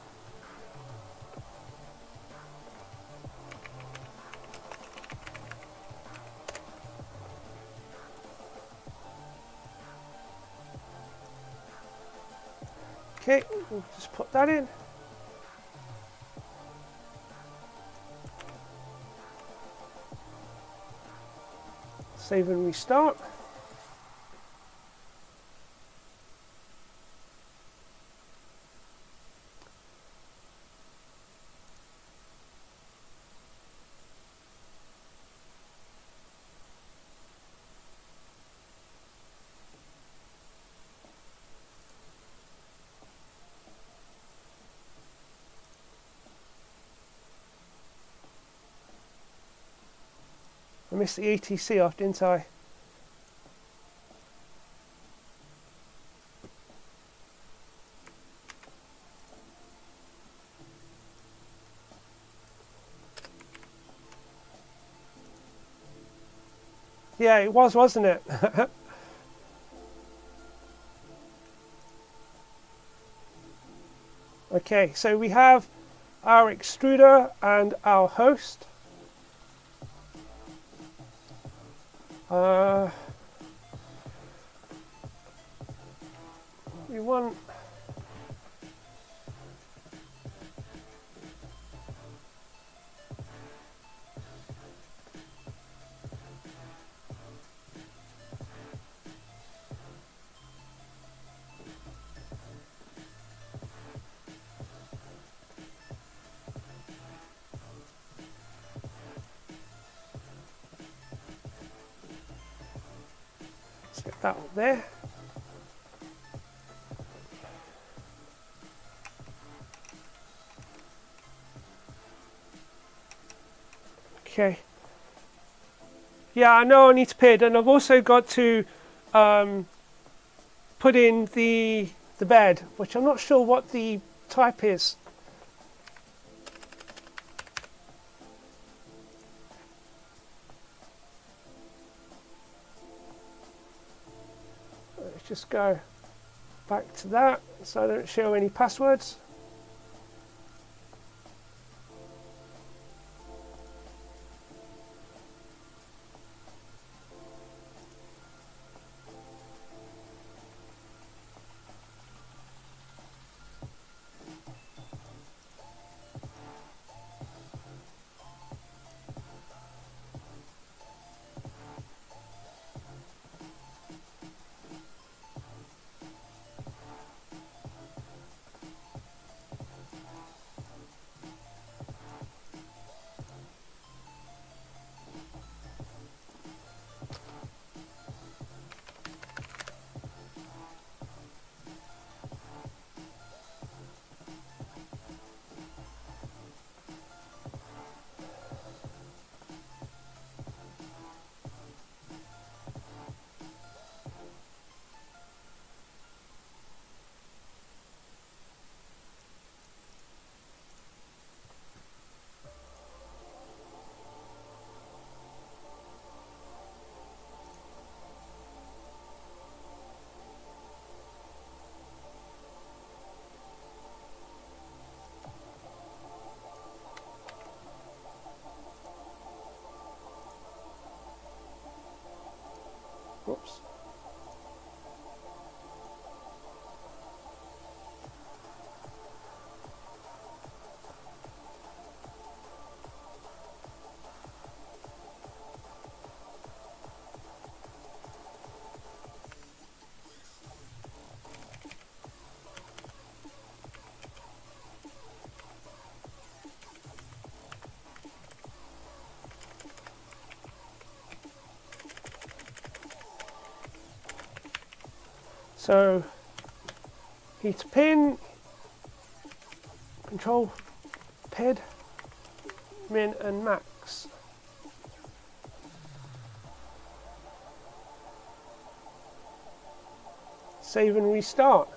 Speaker 1: Okay, we'll just put that in. Save and restart. I missed the ATC off, didn't I? Yeah, it was, wasn't it? Okay, so we have our extruder and our host. We want let's get that up there. Okay. Yeah, I know I need to pid, and I've also got to put in the bed, which I'm not sure what the type is. Let's just go back to that so I don't show any passwords. Whoops. So, heat pin, control, pid, min and max. Save and restart.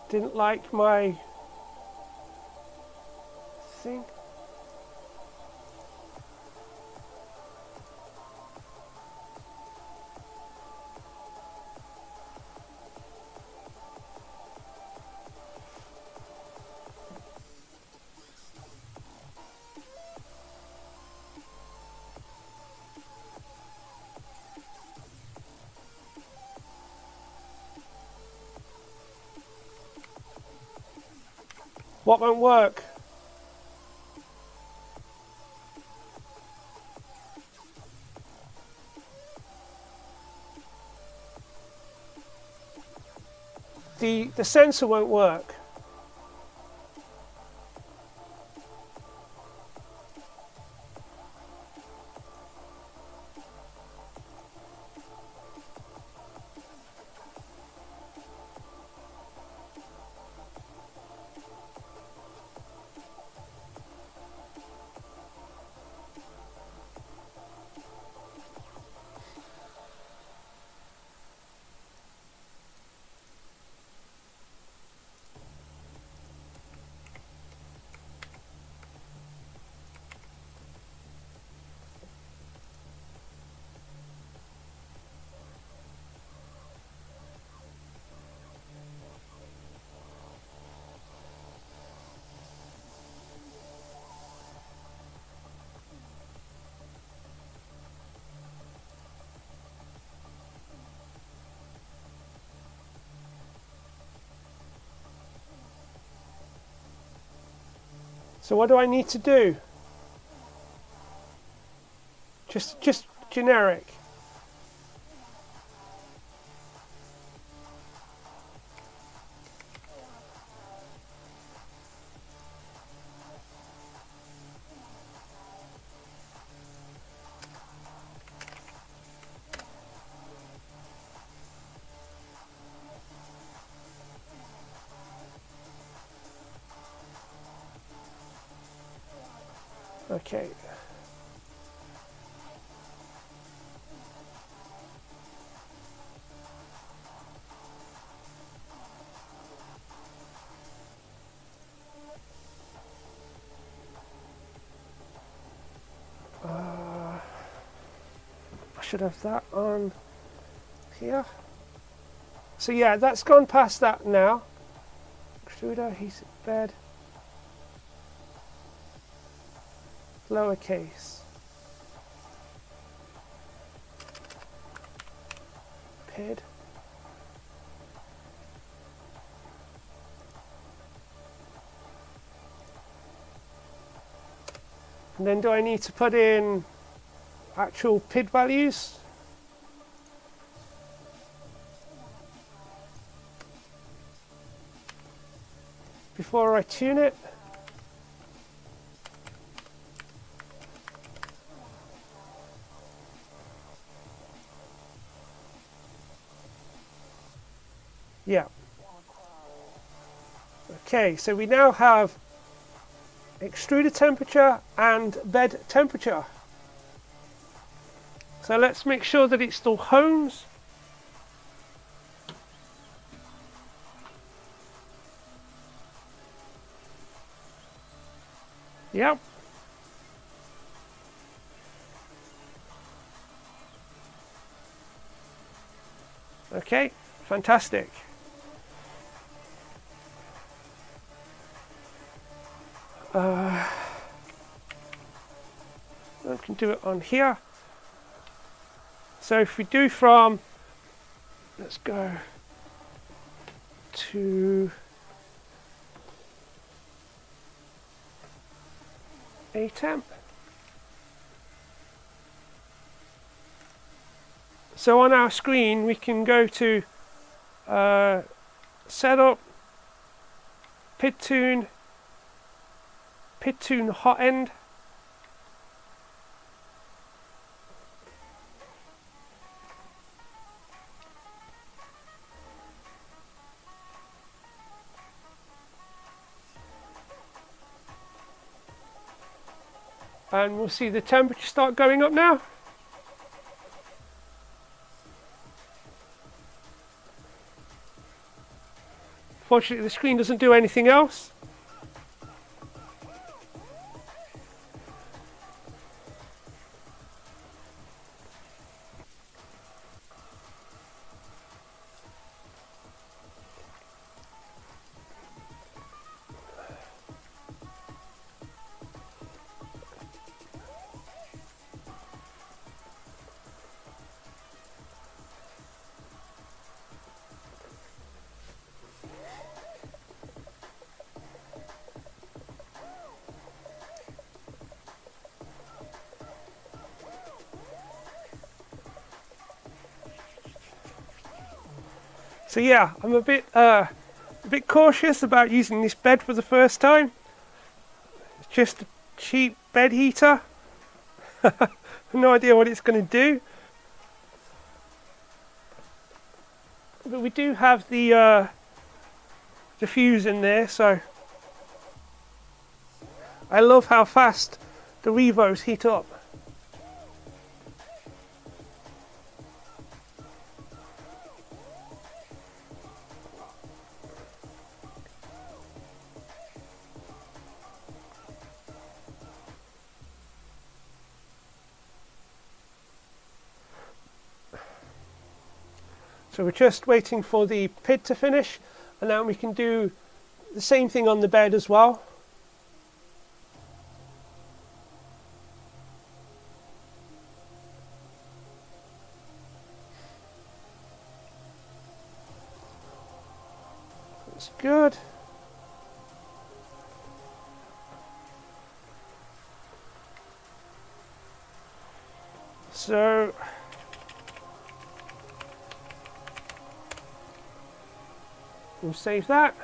Speaker 1: Didn't like my thing. What won't work? The sensor won't work. So what do I need to do? Just generic. Okay. I should have that on here. So yeah, that's gone past that now. Extruder, adhesive bed. Lowercase. Pid. And then do I need to put in actual PID values? Before I tune it? Yeah. Okay, so we now have extruder temperature and bed temperature. So let's make sure that it still hones. Yep. Okay, fantastic. I can do it on here. So if we do from, let's go to a temp. So on our screen we can go to setup, PID tune Hotend. And we'll see the temperature start going up now. Fortunately, the screen doesn't do anything else. So yeah, I'm a bit cautious about using this bed for the first time. It's just a cheap bed heater. No idea what it's going to do. But we do have the fuse in there, so I love how fast the Revos heat up. So we're just waiting for the PID to finish, and then we can do the same thing on the bed as well. That's good. So we'll save that.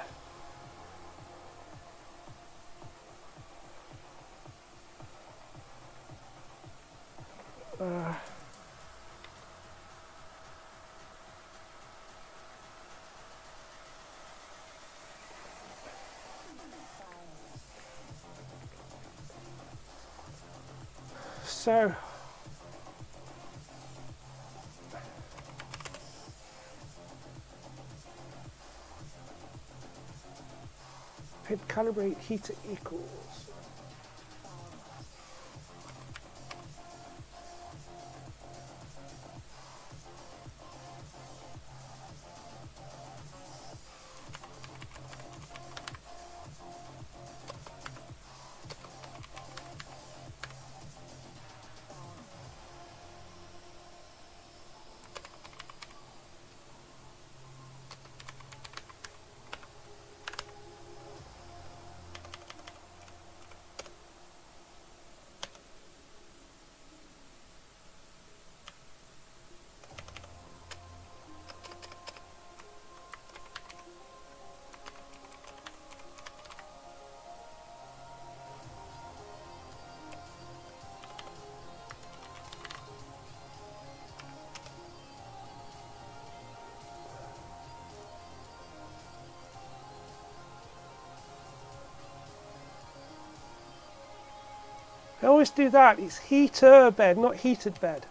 Speaker 1: So hit calibrate heater equals. I always do that. It's heater bed, not heated bed.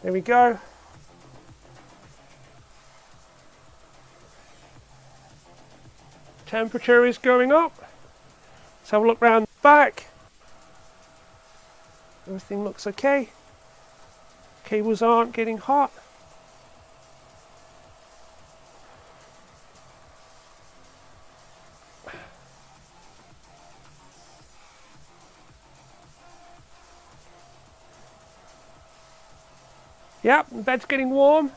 Speaker 1: There we go. Temperature is going up. Let's have a look round the back. Everything looks okay. Cables aren't getting hot. Yep, the bed's getting warm.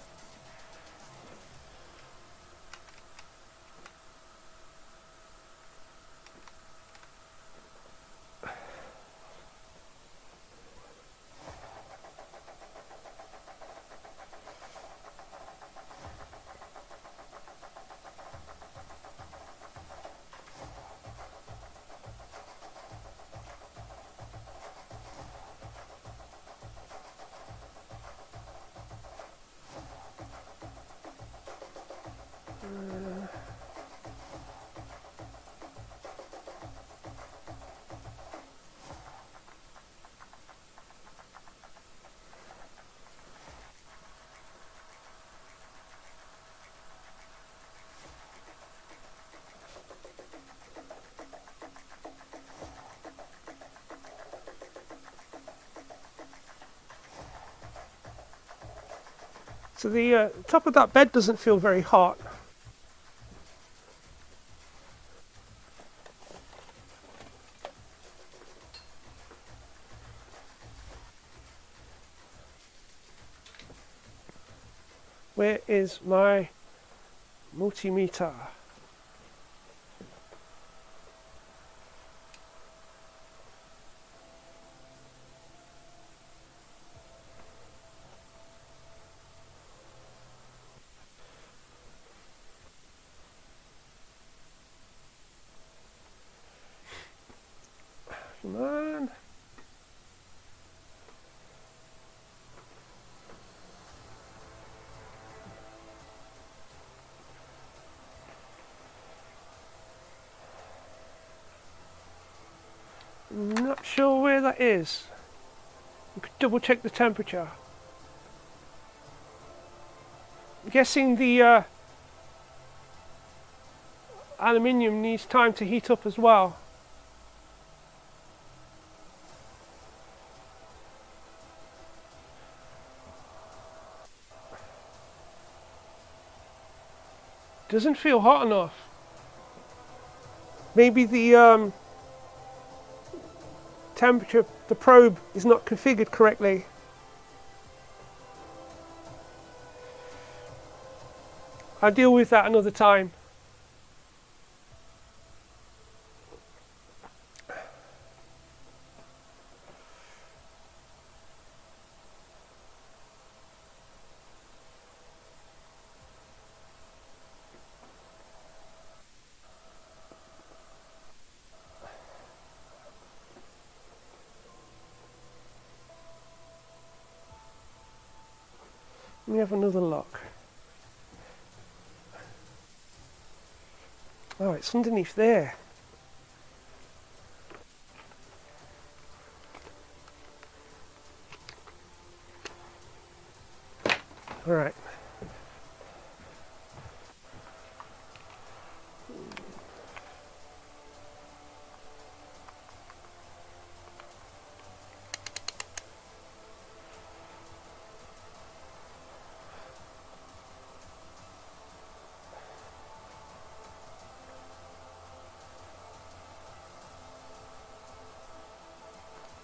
Speaker 1: So the top of that bed doesn't feel very hot. Where is my multimeter? Come on. Not sure where that is. You could double check the temperature. I'm guessing the aluminium needs time to heat up as well. Doesn't feel hot enough. Maybe the temperature the probe is not configured correctly. I'll deal with that another time. Let me have another look. Oh, it's underneath there. All right.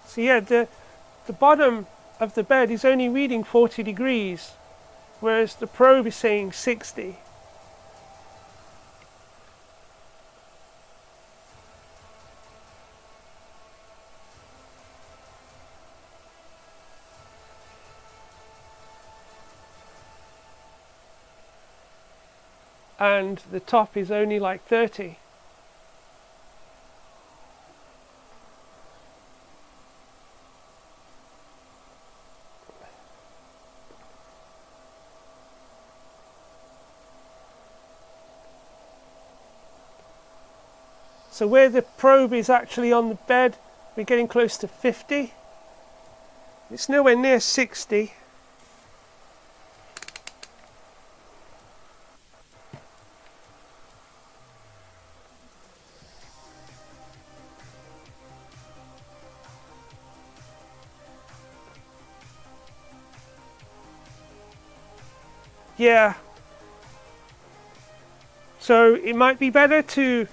Speaker 1: So yeah, the bottom of the bed is only reading 40 degrees, whereas the probe is saying 60. And the top is only like 30. So where the probe is actually on the bed, we're getting close to 50. It's nowhere near 60. Yeah. So it might be better to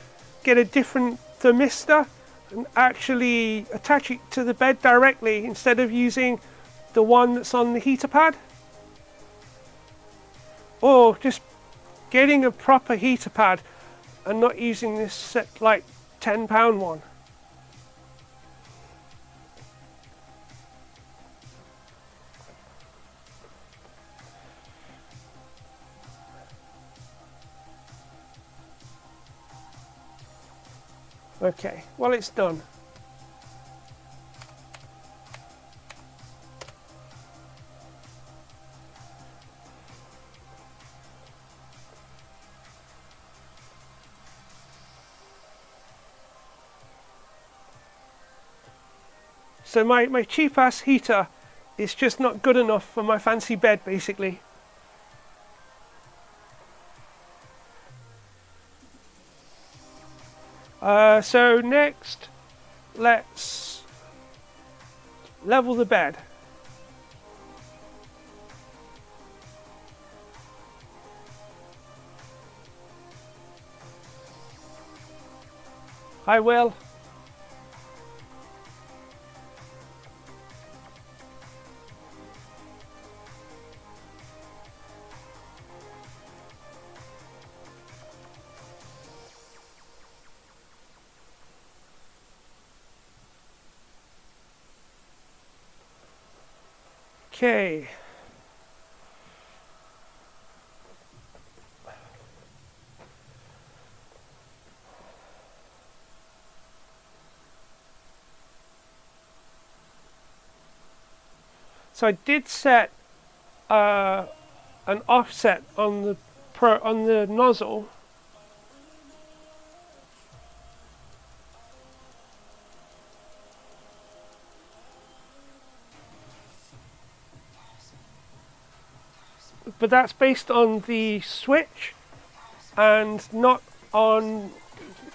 Speaker 1: get a different thermistor and actually attach it to the bed directly instead of using the one that's on the heater pad. Or just getting a proper heater pad and not using this set like £10 one. Okay, well it's done. So my cheap ass heater is just not good enough for my fancy bed basically. So next, let's level the bed. I will. Okay. So I did set an offset on the nozzle. But that's based on the switch and not on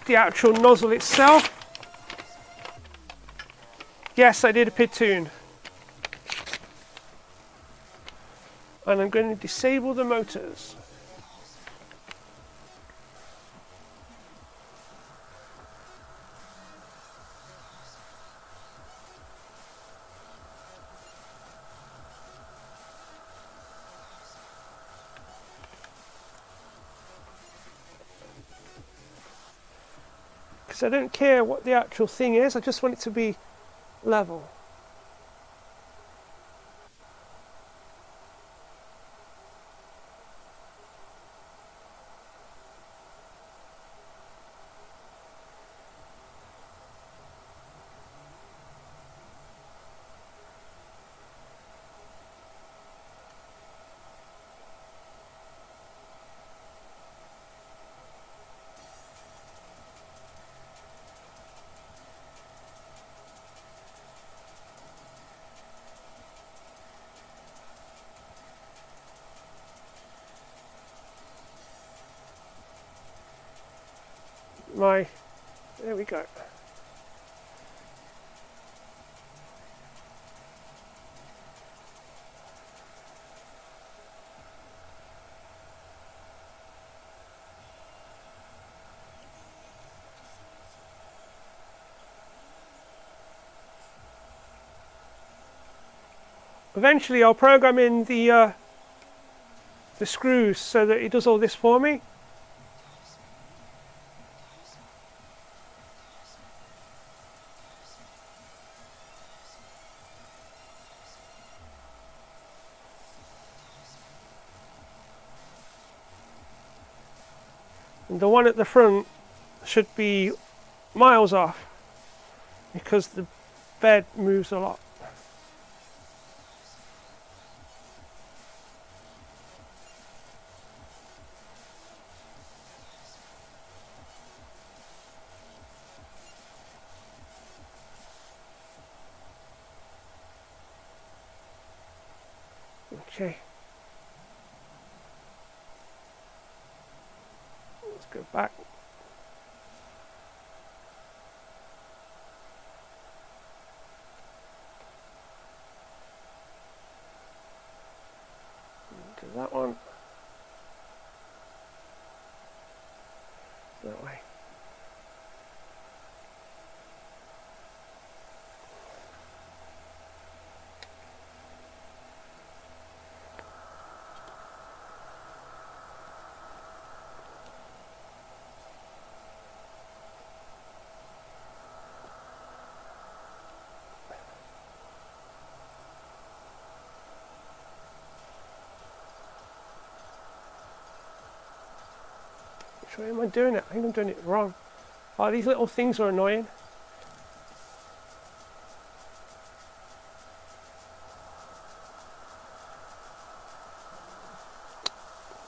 Speaker 1: the actual nozzle itself. Yes, I did a pitoon. And I'm going to disable the motors. So I don't care what the actual thing is, I just want it to be level. There we go. Eventually I'll program in the screws so that it does all this for me. And the one at the front should be miles off because the bed moves a lot. Okay. Let's go back. Do that one. That way. Which way am I doing it? I think I'm doing it wrong. Oh, these little things are annoying.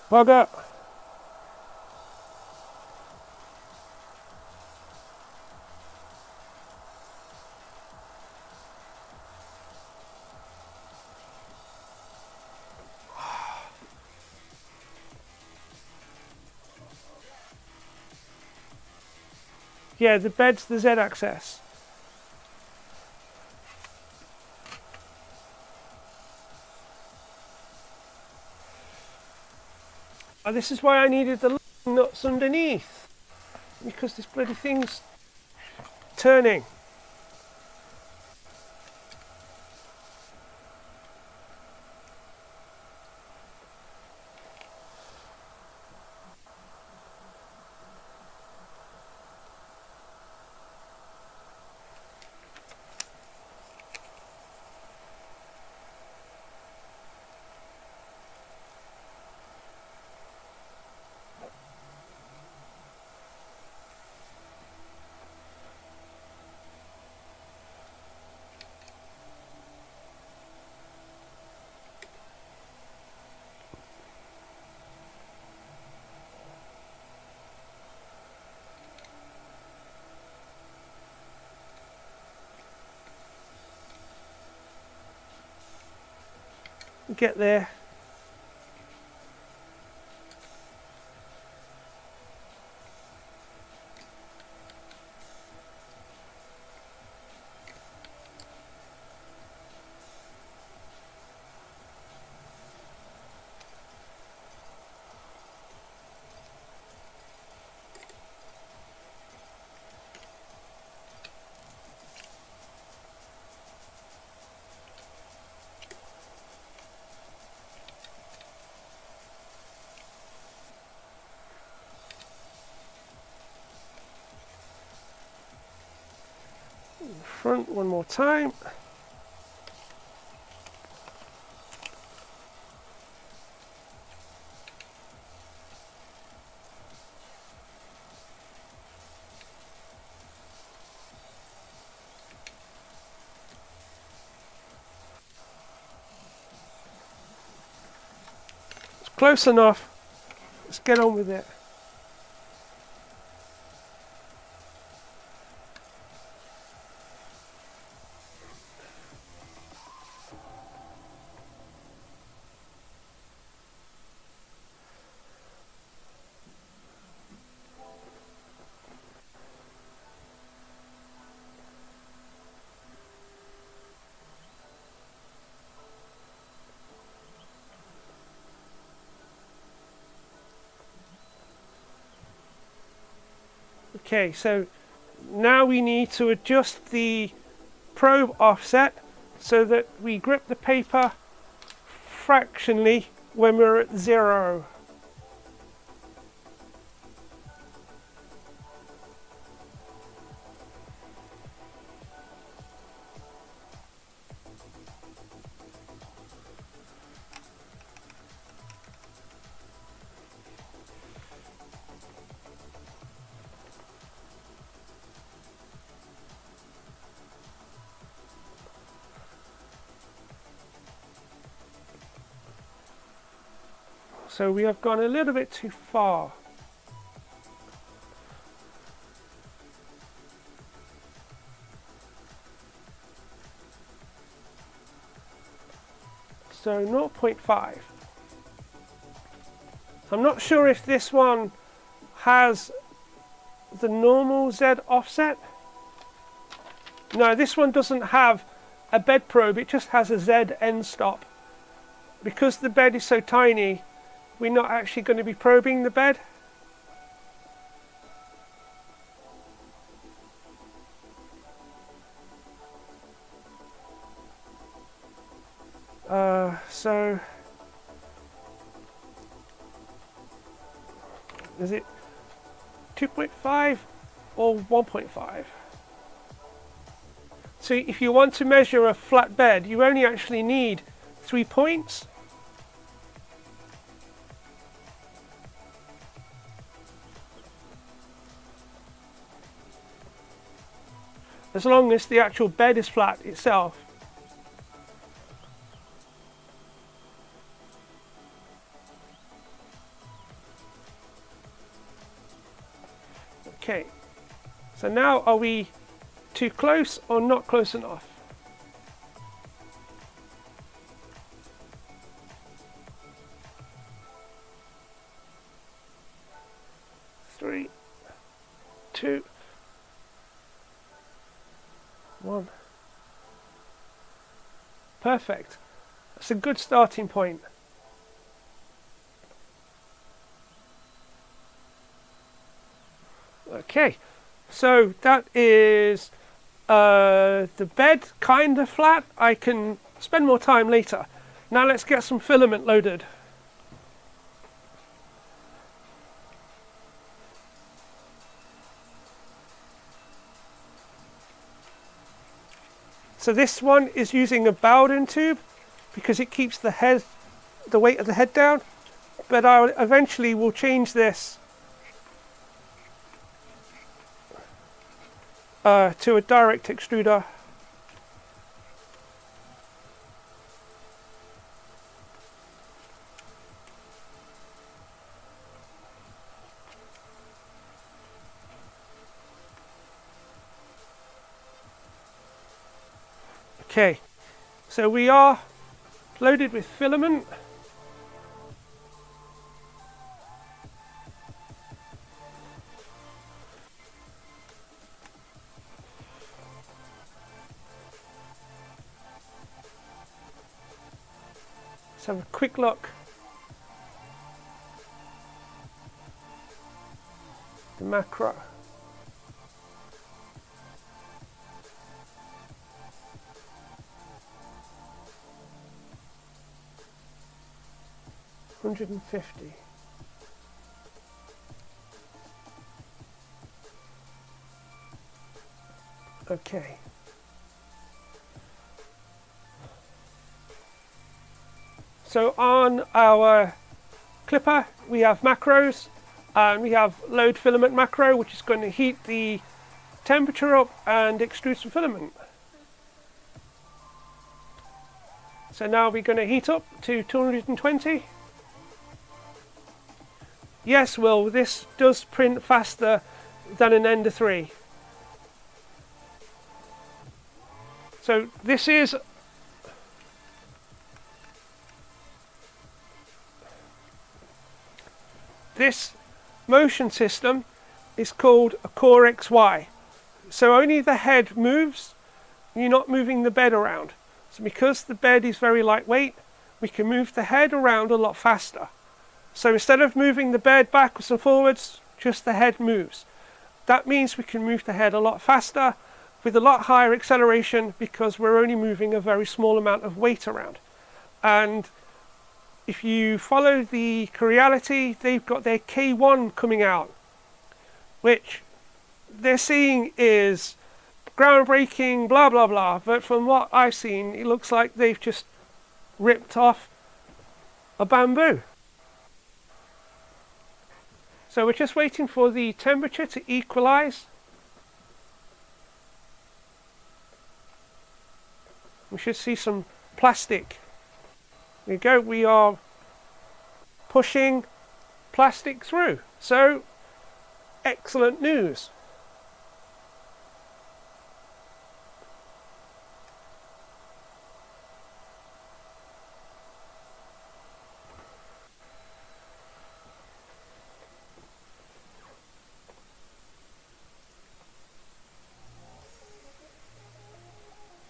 Speaker 1: Bugger. Yeah, the bed's the Z-axis. Oh, this is why I needed the nuts underneath. Because this bloody thing's turning. Get there. front one more time. It's close enough. Let's get on with it. Okay, so now we need to adjust the probe offset so that we grip the paper fractionally when we're at 0. So we have gone a little bit too far. So 0.5. I'm not sure if this one has the normal Z offset. No, this one doesn't have a bed probe, it just has a Z end stop. Because the bed is so tiny, we're not actually going to be probing the bed. So is it 2.5 or 1.5? So if you want to measure a flat bed, you only actually need 3 points. As long as the actual bed is flat itself. Okay, so now are we too close or not close enough? Three, two, one. Perfect. That's a good starting point. Okay, so that is the bed kind of flat. I can spend more time later. Now let's get some filament loaded. So this one is using a Bowden tube because it keeps the weight of the head down, but I eventually will change this to a direct extruder. Okay, so we are loaded with filament. Let's have a quick look. The macro. $150. Okay. So on our clipper we have macros, and we have load filament macro, which is going to heat the temperature up and extrude some filament. So now we're going to heat up to 220. Yes, Will, this does print faster than an Ender 3. So this motion system is called a Core XY. So only the head moves, you're not moving the bed around. So because the bed is very lightweight, we can move the head around a lot faster. So instead of moving the bed backwards and forwards, just the head moves. That means we can move the head a lot faster with a lot higher acceleration because we're only moving a very small amount of weight around. And if you follow the Creality, they've got their K1 coming out, which they're seeing is groundbreaking, blah blah blah, but from what I've seen, it looks like they've just ripped off a bamboo. So we're just waiting for the temperature to equalize. We should see some plastic. There you go, we are pushing plastic through. So, excellent news.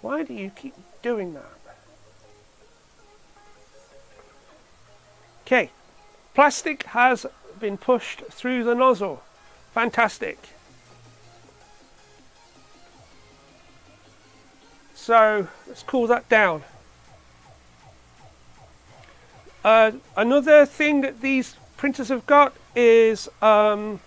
Speaker 1: Why do you keep doing that? Okay, plastic has been pushed through the nozzle. Fantastic. So let's cool that down. Another thing that these printers have got is I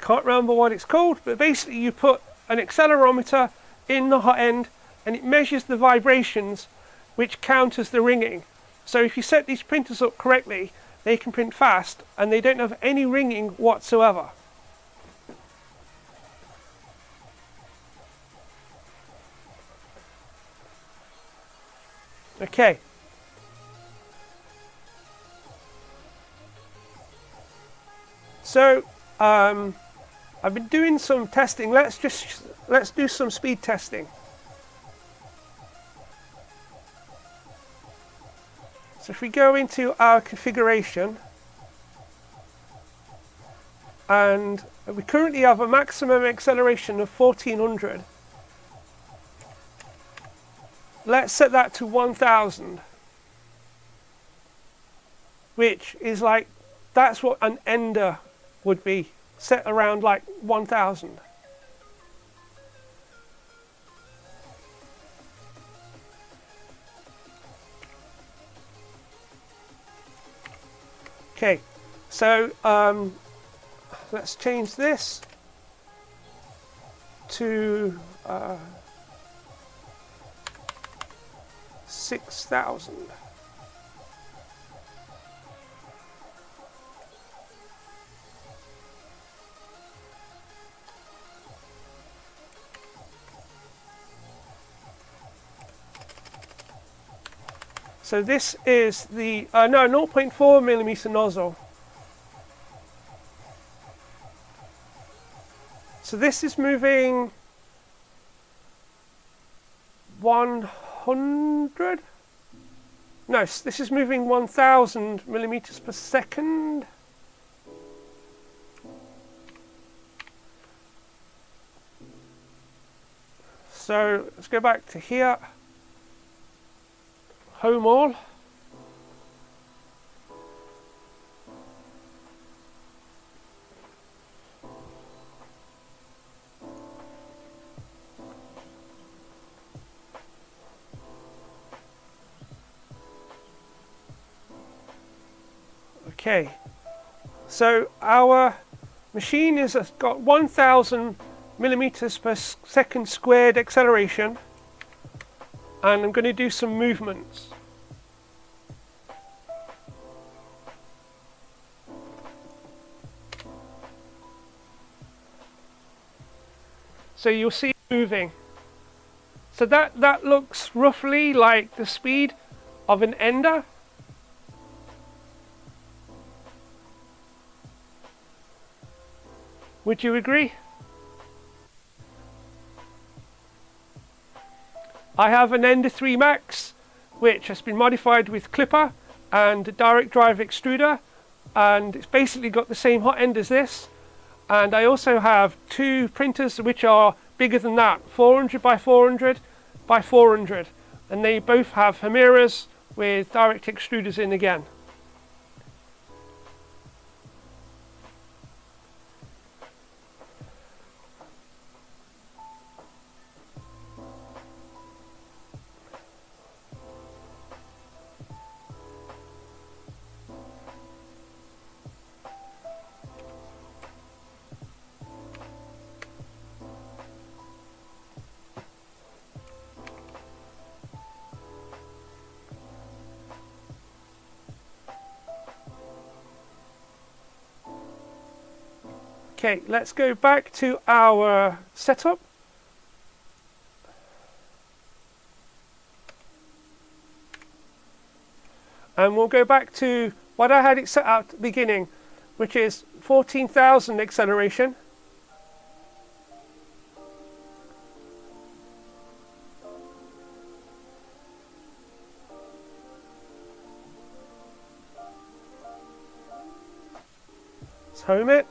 Speaker 1: can't remember what it's called, but basically you put an accelerometer in the hot end and it measures the vibrations, which counters the ringing. So if you set these printers up correctly, they can print fast and they don't have any ringing whatsoever. Okay. So I've been doing some testing. Let's do some speed testing. So if we go into our configuration, and we currently have a maximum acceleration of 1400. Let's set that to 1000, which is like, that's what an Ender would be, set around like 1000. Okay, so let's change this to 6000. So this is the 0.4 millimeter nozzle. So this is moving 100? No, this is moving 1000 millimeters per second. So let's go back to here. Home all. Okay, so our machine is got 1000 millimeters per second squared acceleration, and I'm going to do some movements. So you'll see it moving. So that looks roughly like the speed of an ender. Would you agree? I have an Ender 3 Max, which has been modified with clipper and direct drive extruder, and it's basically got the same hot end as this. And I also have two printers which are bigger than that, 400 by 400 by 400, and they both have Hemiras with direct extruders in again. Okay, let's go back to our setup. And we'll go back to what I had it set out at the beginning, which is 14,000 acceleration. Let's home it.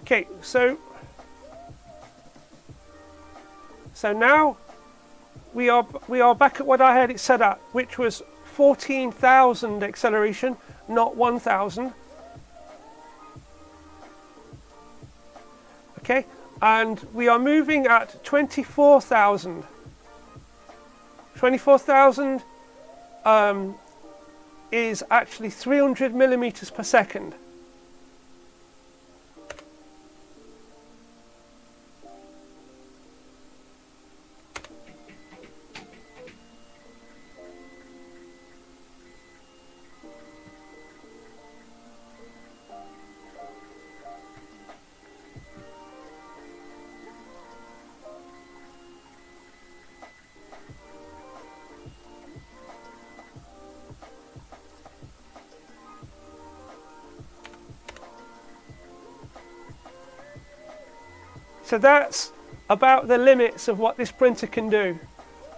Speaker 1: Okay, so now we are back at what I had it set at, which was 14,000 acceleration, not 1,000. Okay, and we are moving at 24,000. 24,000 is actually 300 millimeters per second. So that's about the limits of what this printer can do,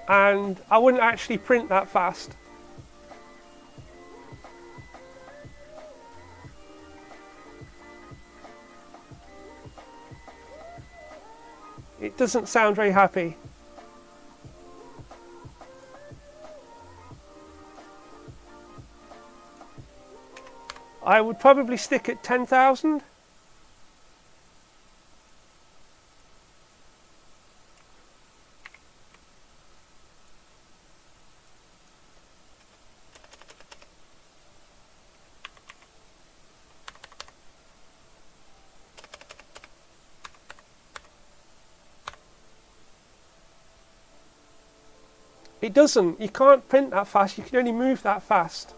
Speaker 1: and I wouldn't actually print that fast. It doesn't sound very happy. I would probably stick at 10,000. It doesn't. You can't print that fast. You can only move that fast.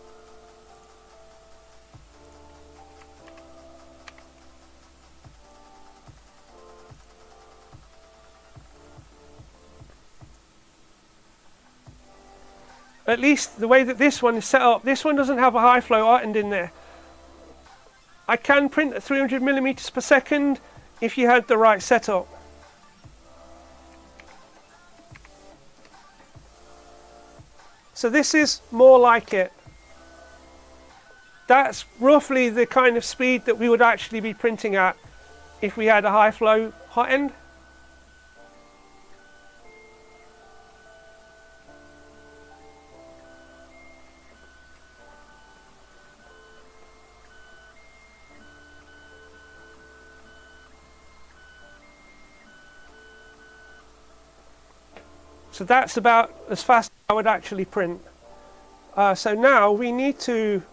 Speaker 1: At least the way that this one is set up, this one doesn't have a high flow Hotend in there. I can print at 300 millimeters per second if you had the right setup. So this is more like it. That's roughly the kind of speed that we would actually be printing at if we had a high flow Hotend. So that's about as fast as I would actually print. So now we need to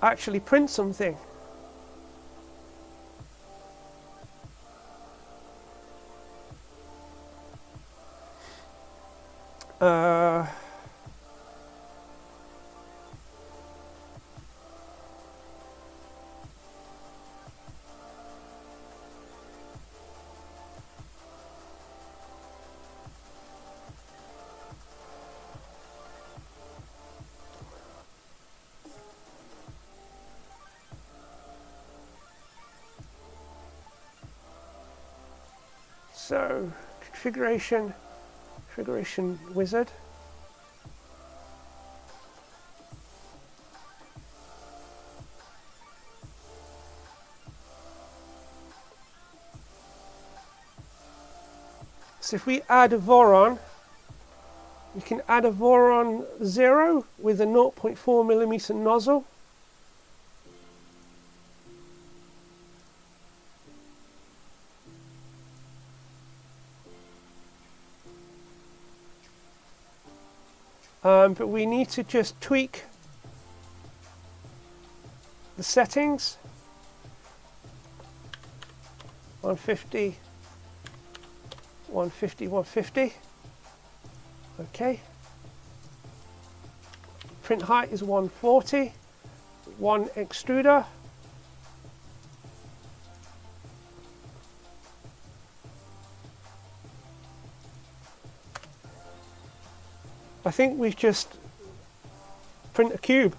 Speaker 1: actually print something. So configuration wizard. So if we add a voron, you can add a voron 0 with a 0.4mm nozzle. But we need to just tweak the settings. 150, 150, 150. Okay. Print height is 140. One extruder. I think we just print a cube.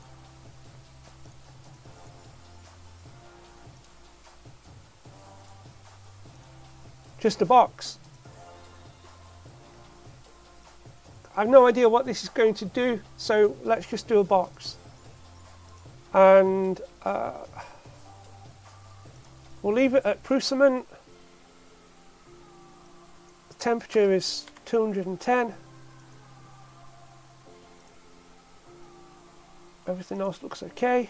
Speaker 1: Just a box. I have no idea what this is going to do, so let's just do a box. And we'll leave it at Prusament. The temperature is 210. Everything else looks okay.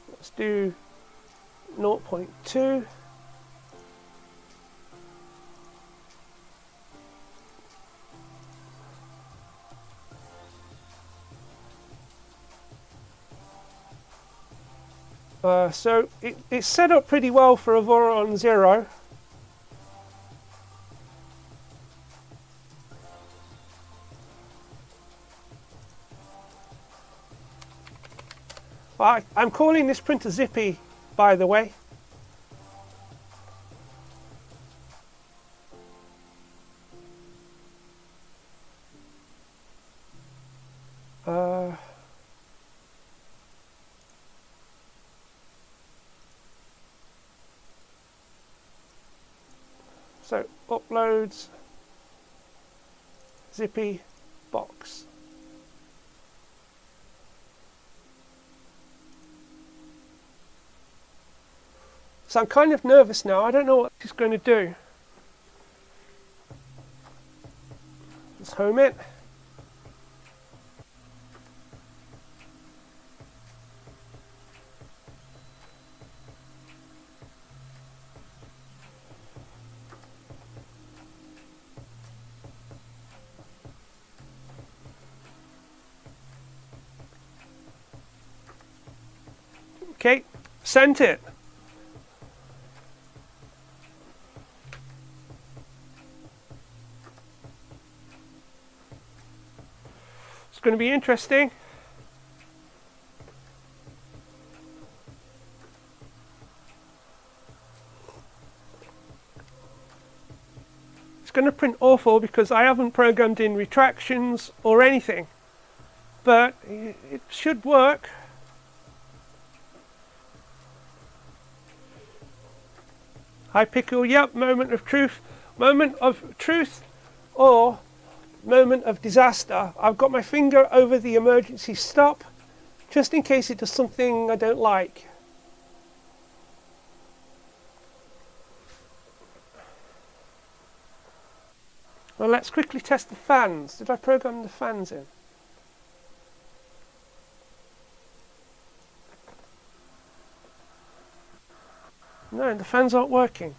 Speaker 1: Let's do 0.2. So it's set up pretty well for a voron 0. I'm calling this printer Zippy, by the way. So uploads, Zippy box. So I'm kind of nervous now. I don't know what it's going to do. Let's home it. Okay, sent it. It's going to be interesting. It's going to print awful because I haven't programmed in retractions or anything, but it should work. Hi Pickle, yep, moment of truth or moment of disaster. I've got my finger over the emergency stop just in case it does something I don't like. Well, let's quickly test the fans. Did I program the fans in? No, the fans aren't working.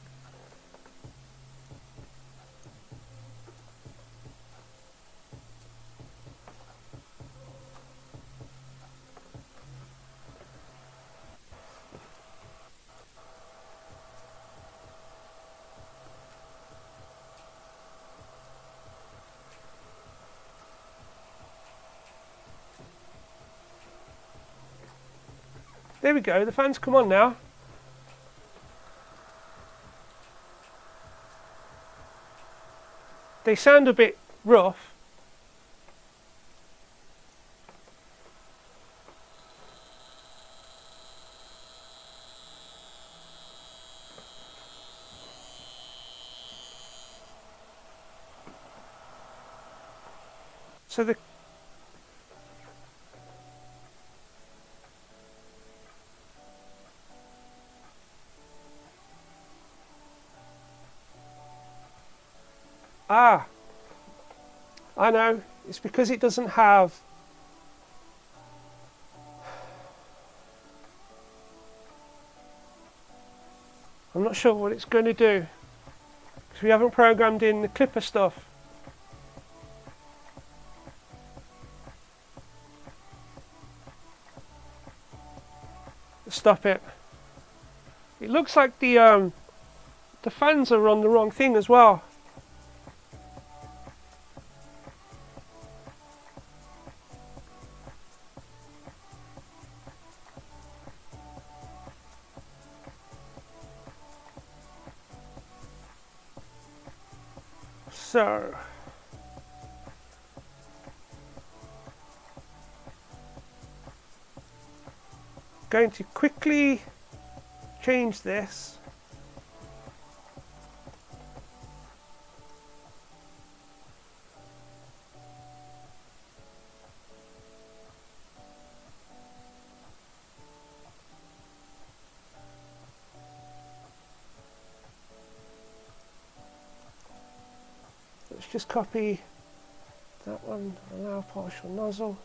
Speaker 1: There we go, the fans come on now. They sound a bit rough. So the I know, it's because it doesn't have I'm not sure what it's going to do because we haven't programmed in the clipper stuff. Stop it. It looks like the fans are on the wrong thing as well. So going to quickly change this. Let's just copy that one, allow partial nozzle.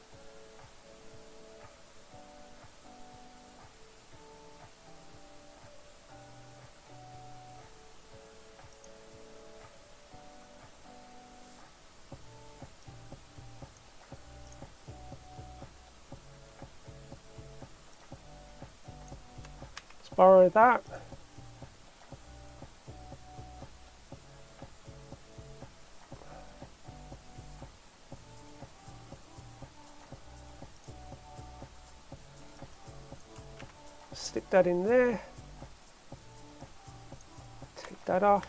Speaker 1: Let's borrow that. Stick that in there, take that off.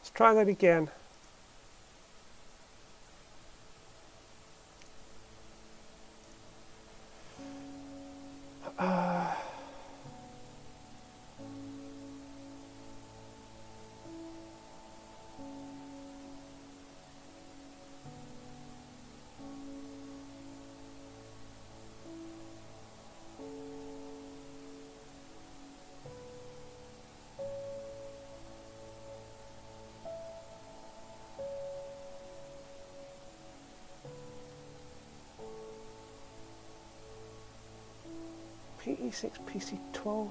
Speaker 1: Let's try that again. PE6, PC12.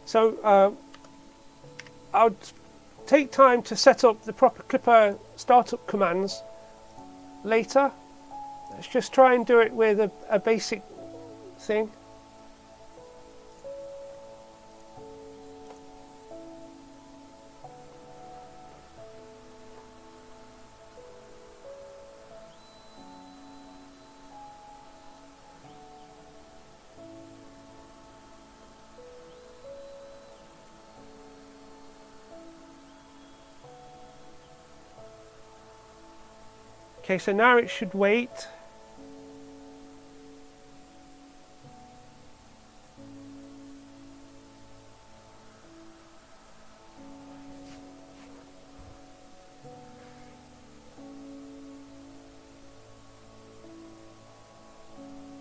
Speaker 1: So I'll take time to set up the proper Clipper startup commands later. Let's just try and do it with a basic thing. Okay, so now it should wait.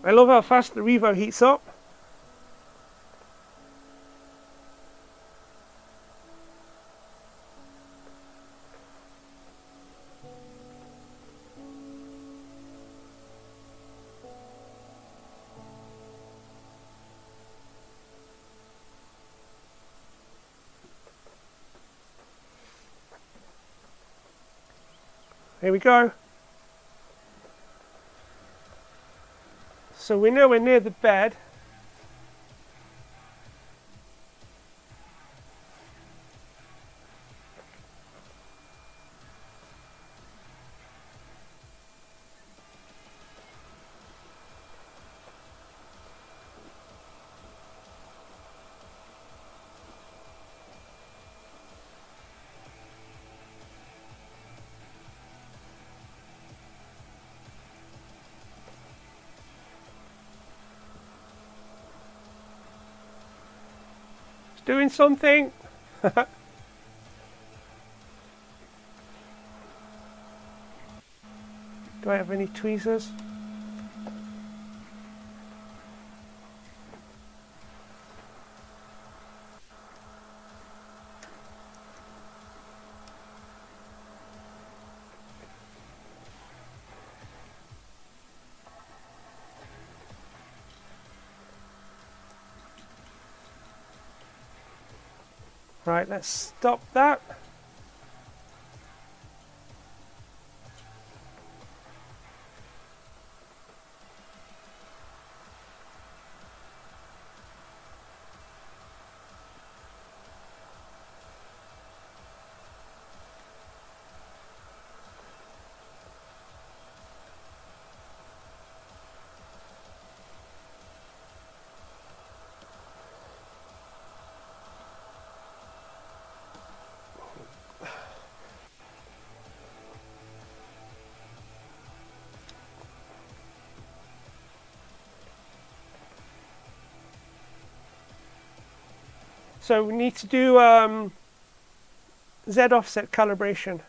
Speaker 1: I love how fast the Revo heats up. Here we go. So we know we're near the bed. Doing something. Do I have any tweezers? Right, let's stop that. So we need to do Z offset calibration.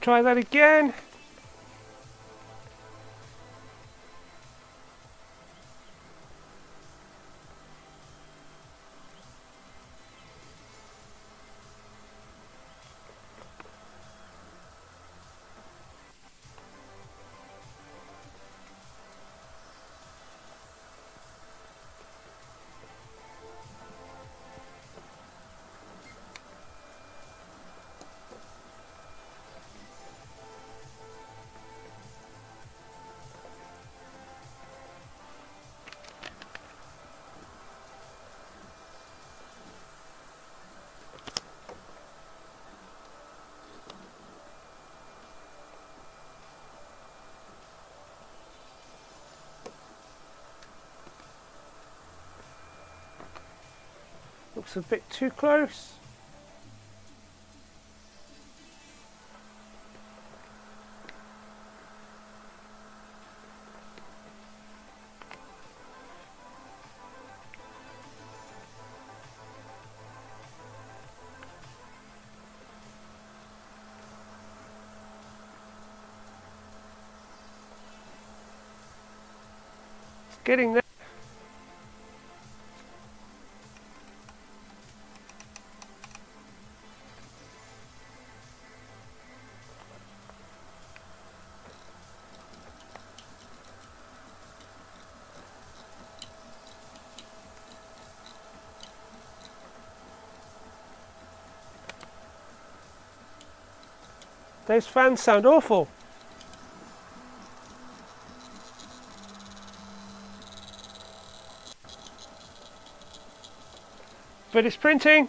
Speaker 1: Try that again. Looks a bit too close. Getting there. Those fans sound awful. But it's printing.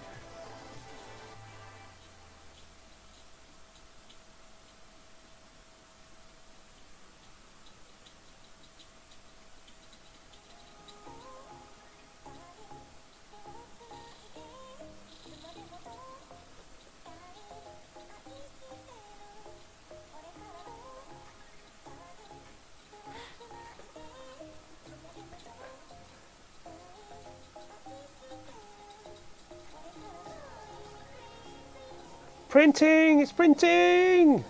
Speaker 1: Printing, it's printing!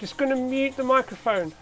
Speaker 1: Just going to mute the microphone.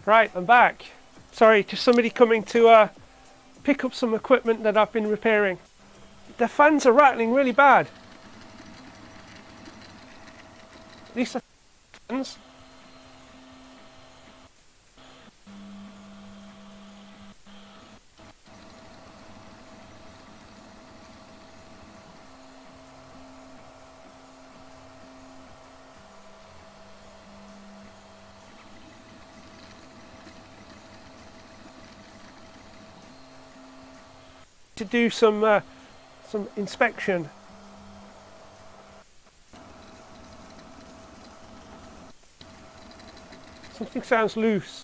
Speaker 1: Right, I'm back. Sorry, just somebody coming to pick up some equipment that I've been repairing. The fans are rattling really bad. These are fans. To do some inspection. Something sounds loose.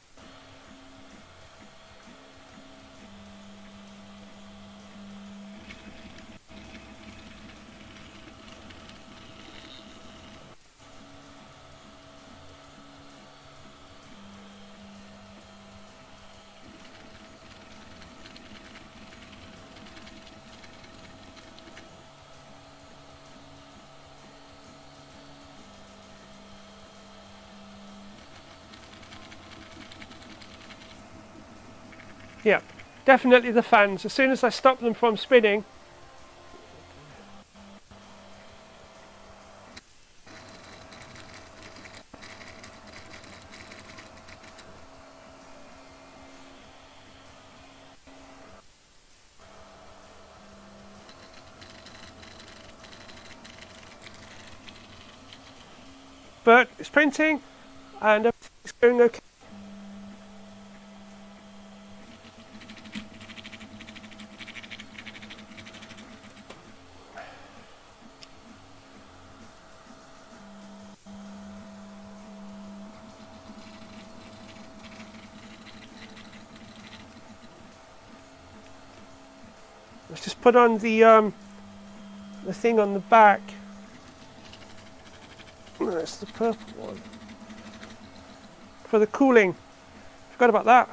Speaker 1: Yeah, definitely the fans. As soon as I stop them from spinning, but it's printing and everything's going okay. Let's just put on the thing on the back. That's the purple one. For the cooling. Forgot about that.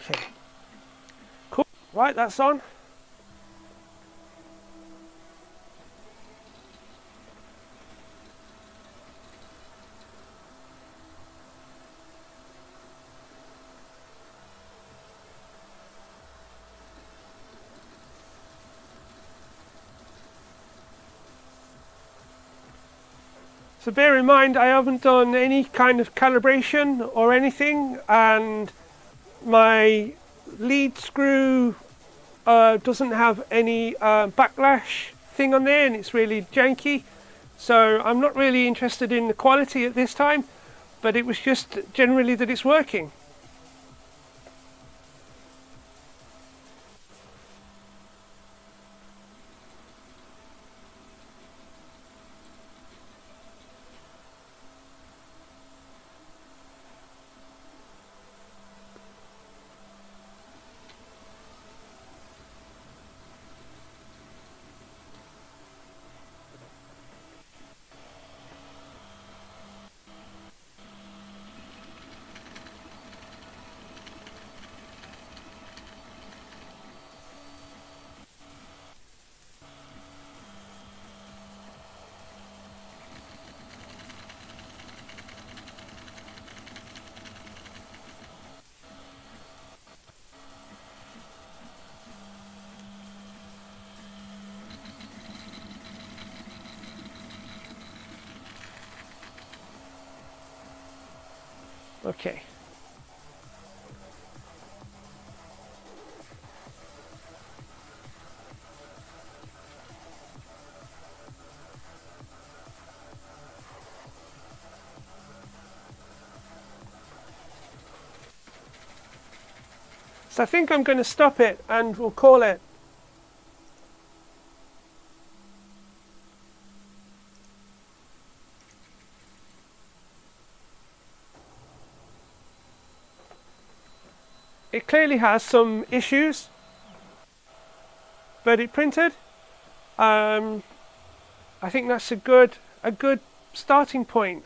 Speaker 1: Okay. Cool. Right, that's on. So bear in mind I haven't done any kind of calibration or anything, and my lead screw doesn't have any backlash thing on there, and it's really janky. So I'm not really interested in the quality at this time, but it was just generally that it's working. Okay. So I think I'm going to stop it and we'll call it. It clearly has some issues, but it printed. I think that's a good starting point.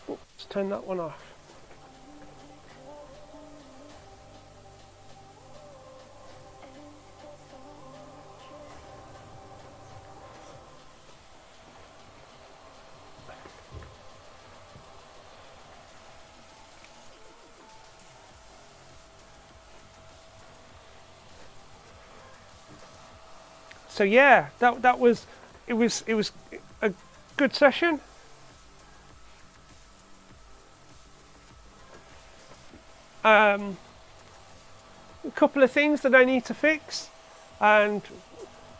Speaker 1: Let's turn that one off. So yeah, that was a good session. A couple of things that I need to fix and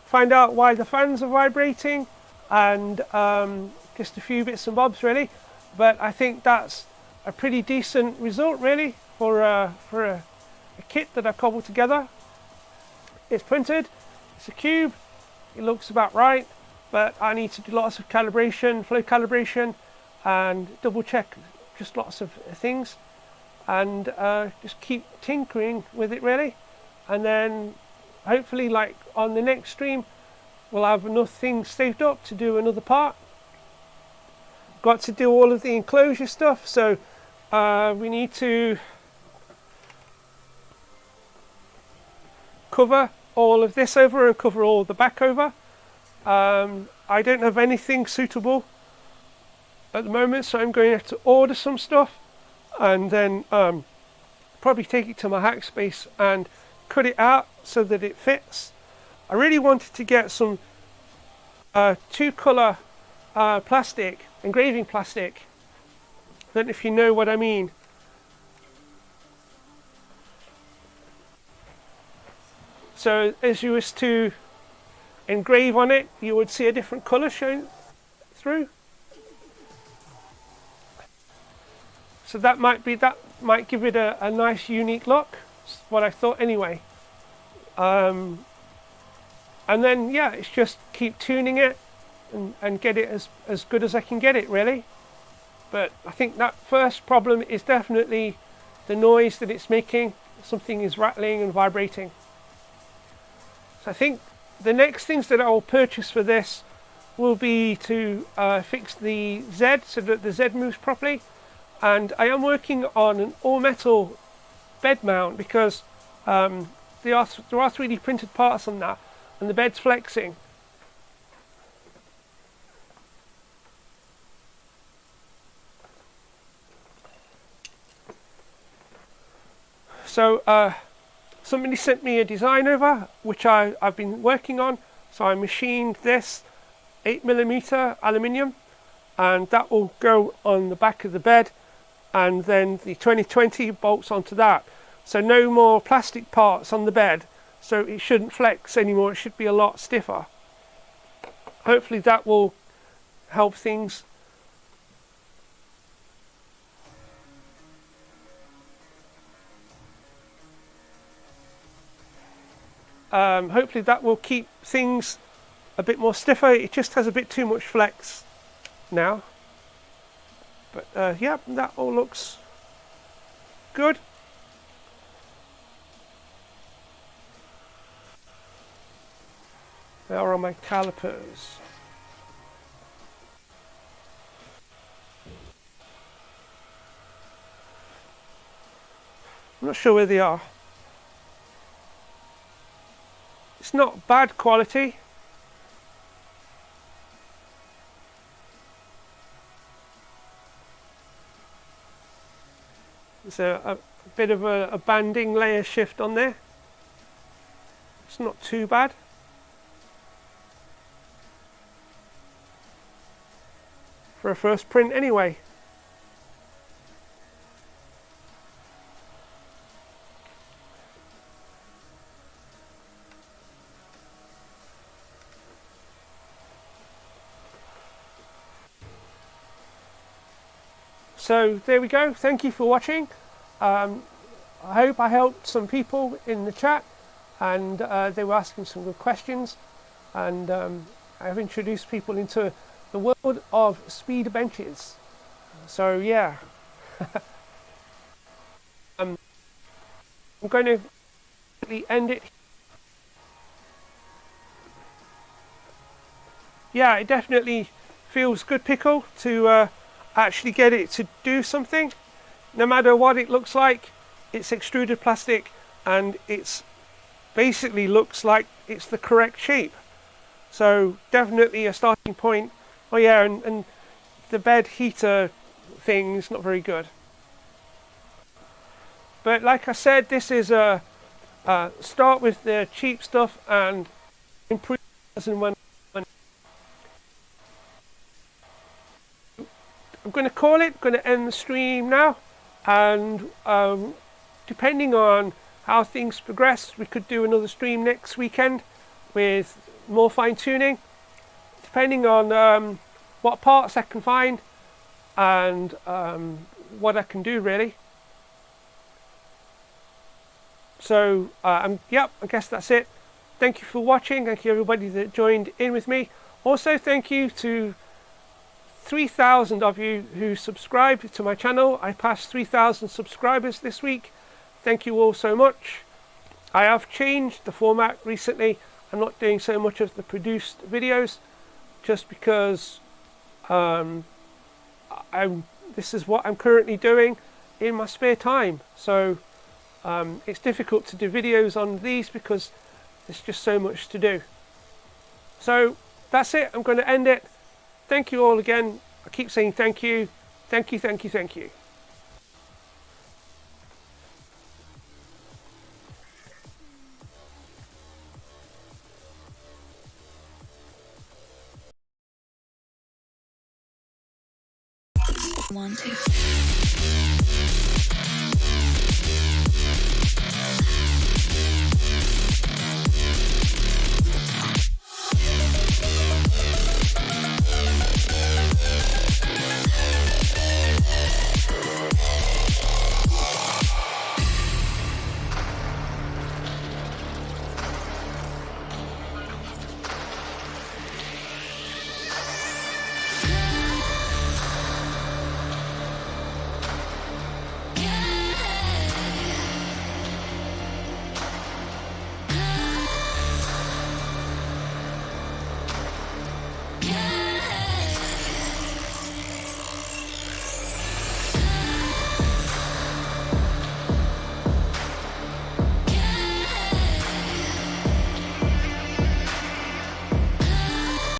Speaker 1: find out why the fans are vibrating, and just a few bits and bobs really. But I think that's a pretty decent result really for a kit that I cobbled together. It's printed, it's a cube, it looks about right, but I need to do lots of calibration, flow calibration, and double check just lots of things, and just keep tinkering with it really. And then hopefully, like on the next stream, we'll have enough things saved up to do another part. Got to do all of the enclosure stuff, so we need to cover all of this over and cover all the back over. I don't have anything suitable at the moment, so I'm going to have to order some stuff and then probably take it to my hack space and cut it out so that it fits. I really wanted to get some two colour plastic, engraving plastic. I don't know if you know what I mean. So as you was to engrave on it, you would see a different colour showing through. So that might give it a nice unique look. That's what I thought anyway. And then yeah, it's just keep tuning it and get it as good as I can get it really. But I think that first problem is definitely the noise that it's making. Something is rattling and vibrating. So I think the next things that I will purchase for this will be to fix the Z so that the Z moves properly. And I am working on an all metal bed mount because there are 3D printed parts on that and the bed's flexing. So somebody sent me a design over, which I've been working on. So I machined this 8mm aluminium, and that will go on the back of the bed, and then the 2020 bolts onto that. So no more plastic parts on the bed, so it shouldn't flex anymore. It should be a lot stiffer. Hopefully that will help things. Hopefully that will keep things a bit more stiffer. It just has a bit too much flex now. But yeah, that all looks good. There are my calipers. I'm not sure where they are. It's not bad quality. There's a bit of a banding layer shift on there. It's not too bad. for a first print anyway. So there we go. Thank you for watching. I hope I helped some people in the chat, and they were asking some good questions, and I've introduced people into the world of speed benches. So yeah, I'm going to end it. Yeah, it definitely feels good, Pickle, to actually get it to do something. No matter what it looks like, it's extruded plastic, and it's basically looks like it's the correct shape. So definitely a starting point. Oh yeah, and the bed heater thing is not very good. But like I said, this is a start with the cheap stuff and improve as and when. I'm going to call it, going to end the stream now, and depending on how things progress, we could do another stream next weekend with more fine tuning, depending on what parts I can find and what I can do really. So yep, I guess that's it. Thank you for watching. Thank you everybody that joined in with me. Also thank you to 3,000 of you who subscribed to my channel. I passed 3,000 subscribers this week. Thank you all so much. I have changed the format recently. I'm not doing so much of the produced videos, just because this is what I'm currently doing in my spare time. So it's difficult to do videos on these because there's just so much to do. So that's it. I'm going to end it. Thank you all again. I keep saying thank you. Thank you, thank you, thank you.
Speaker 2: One, two.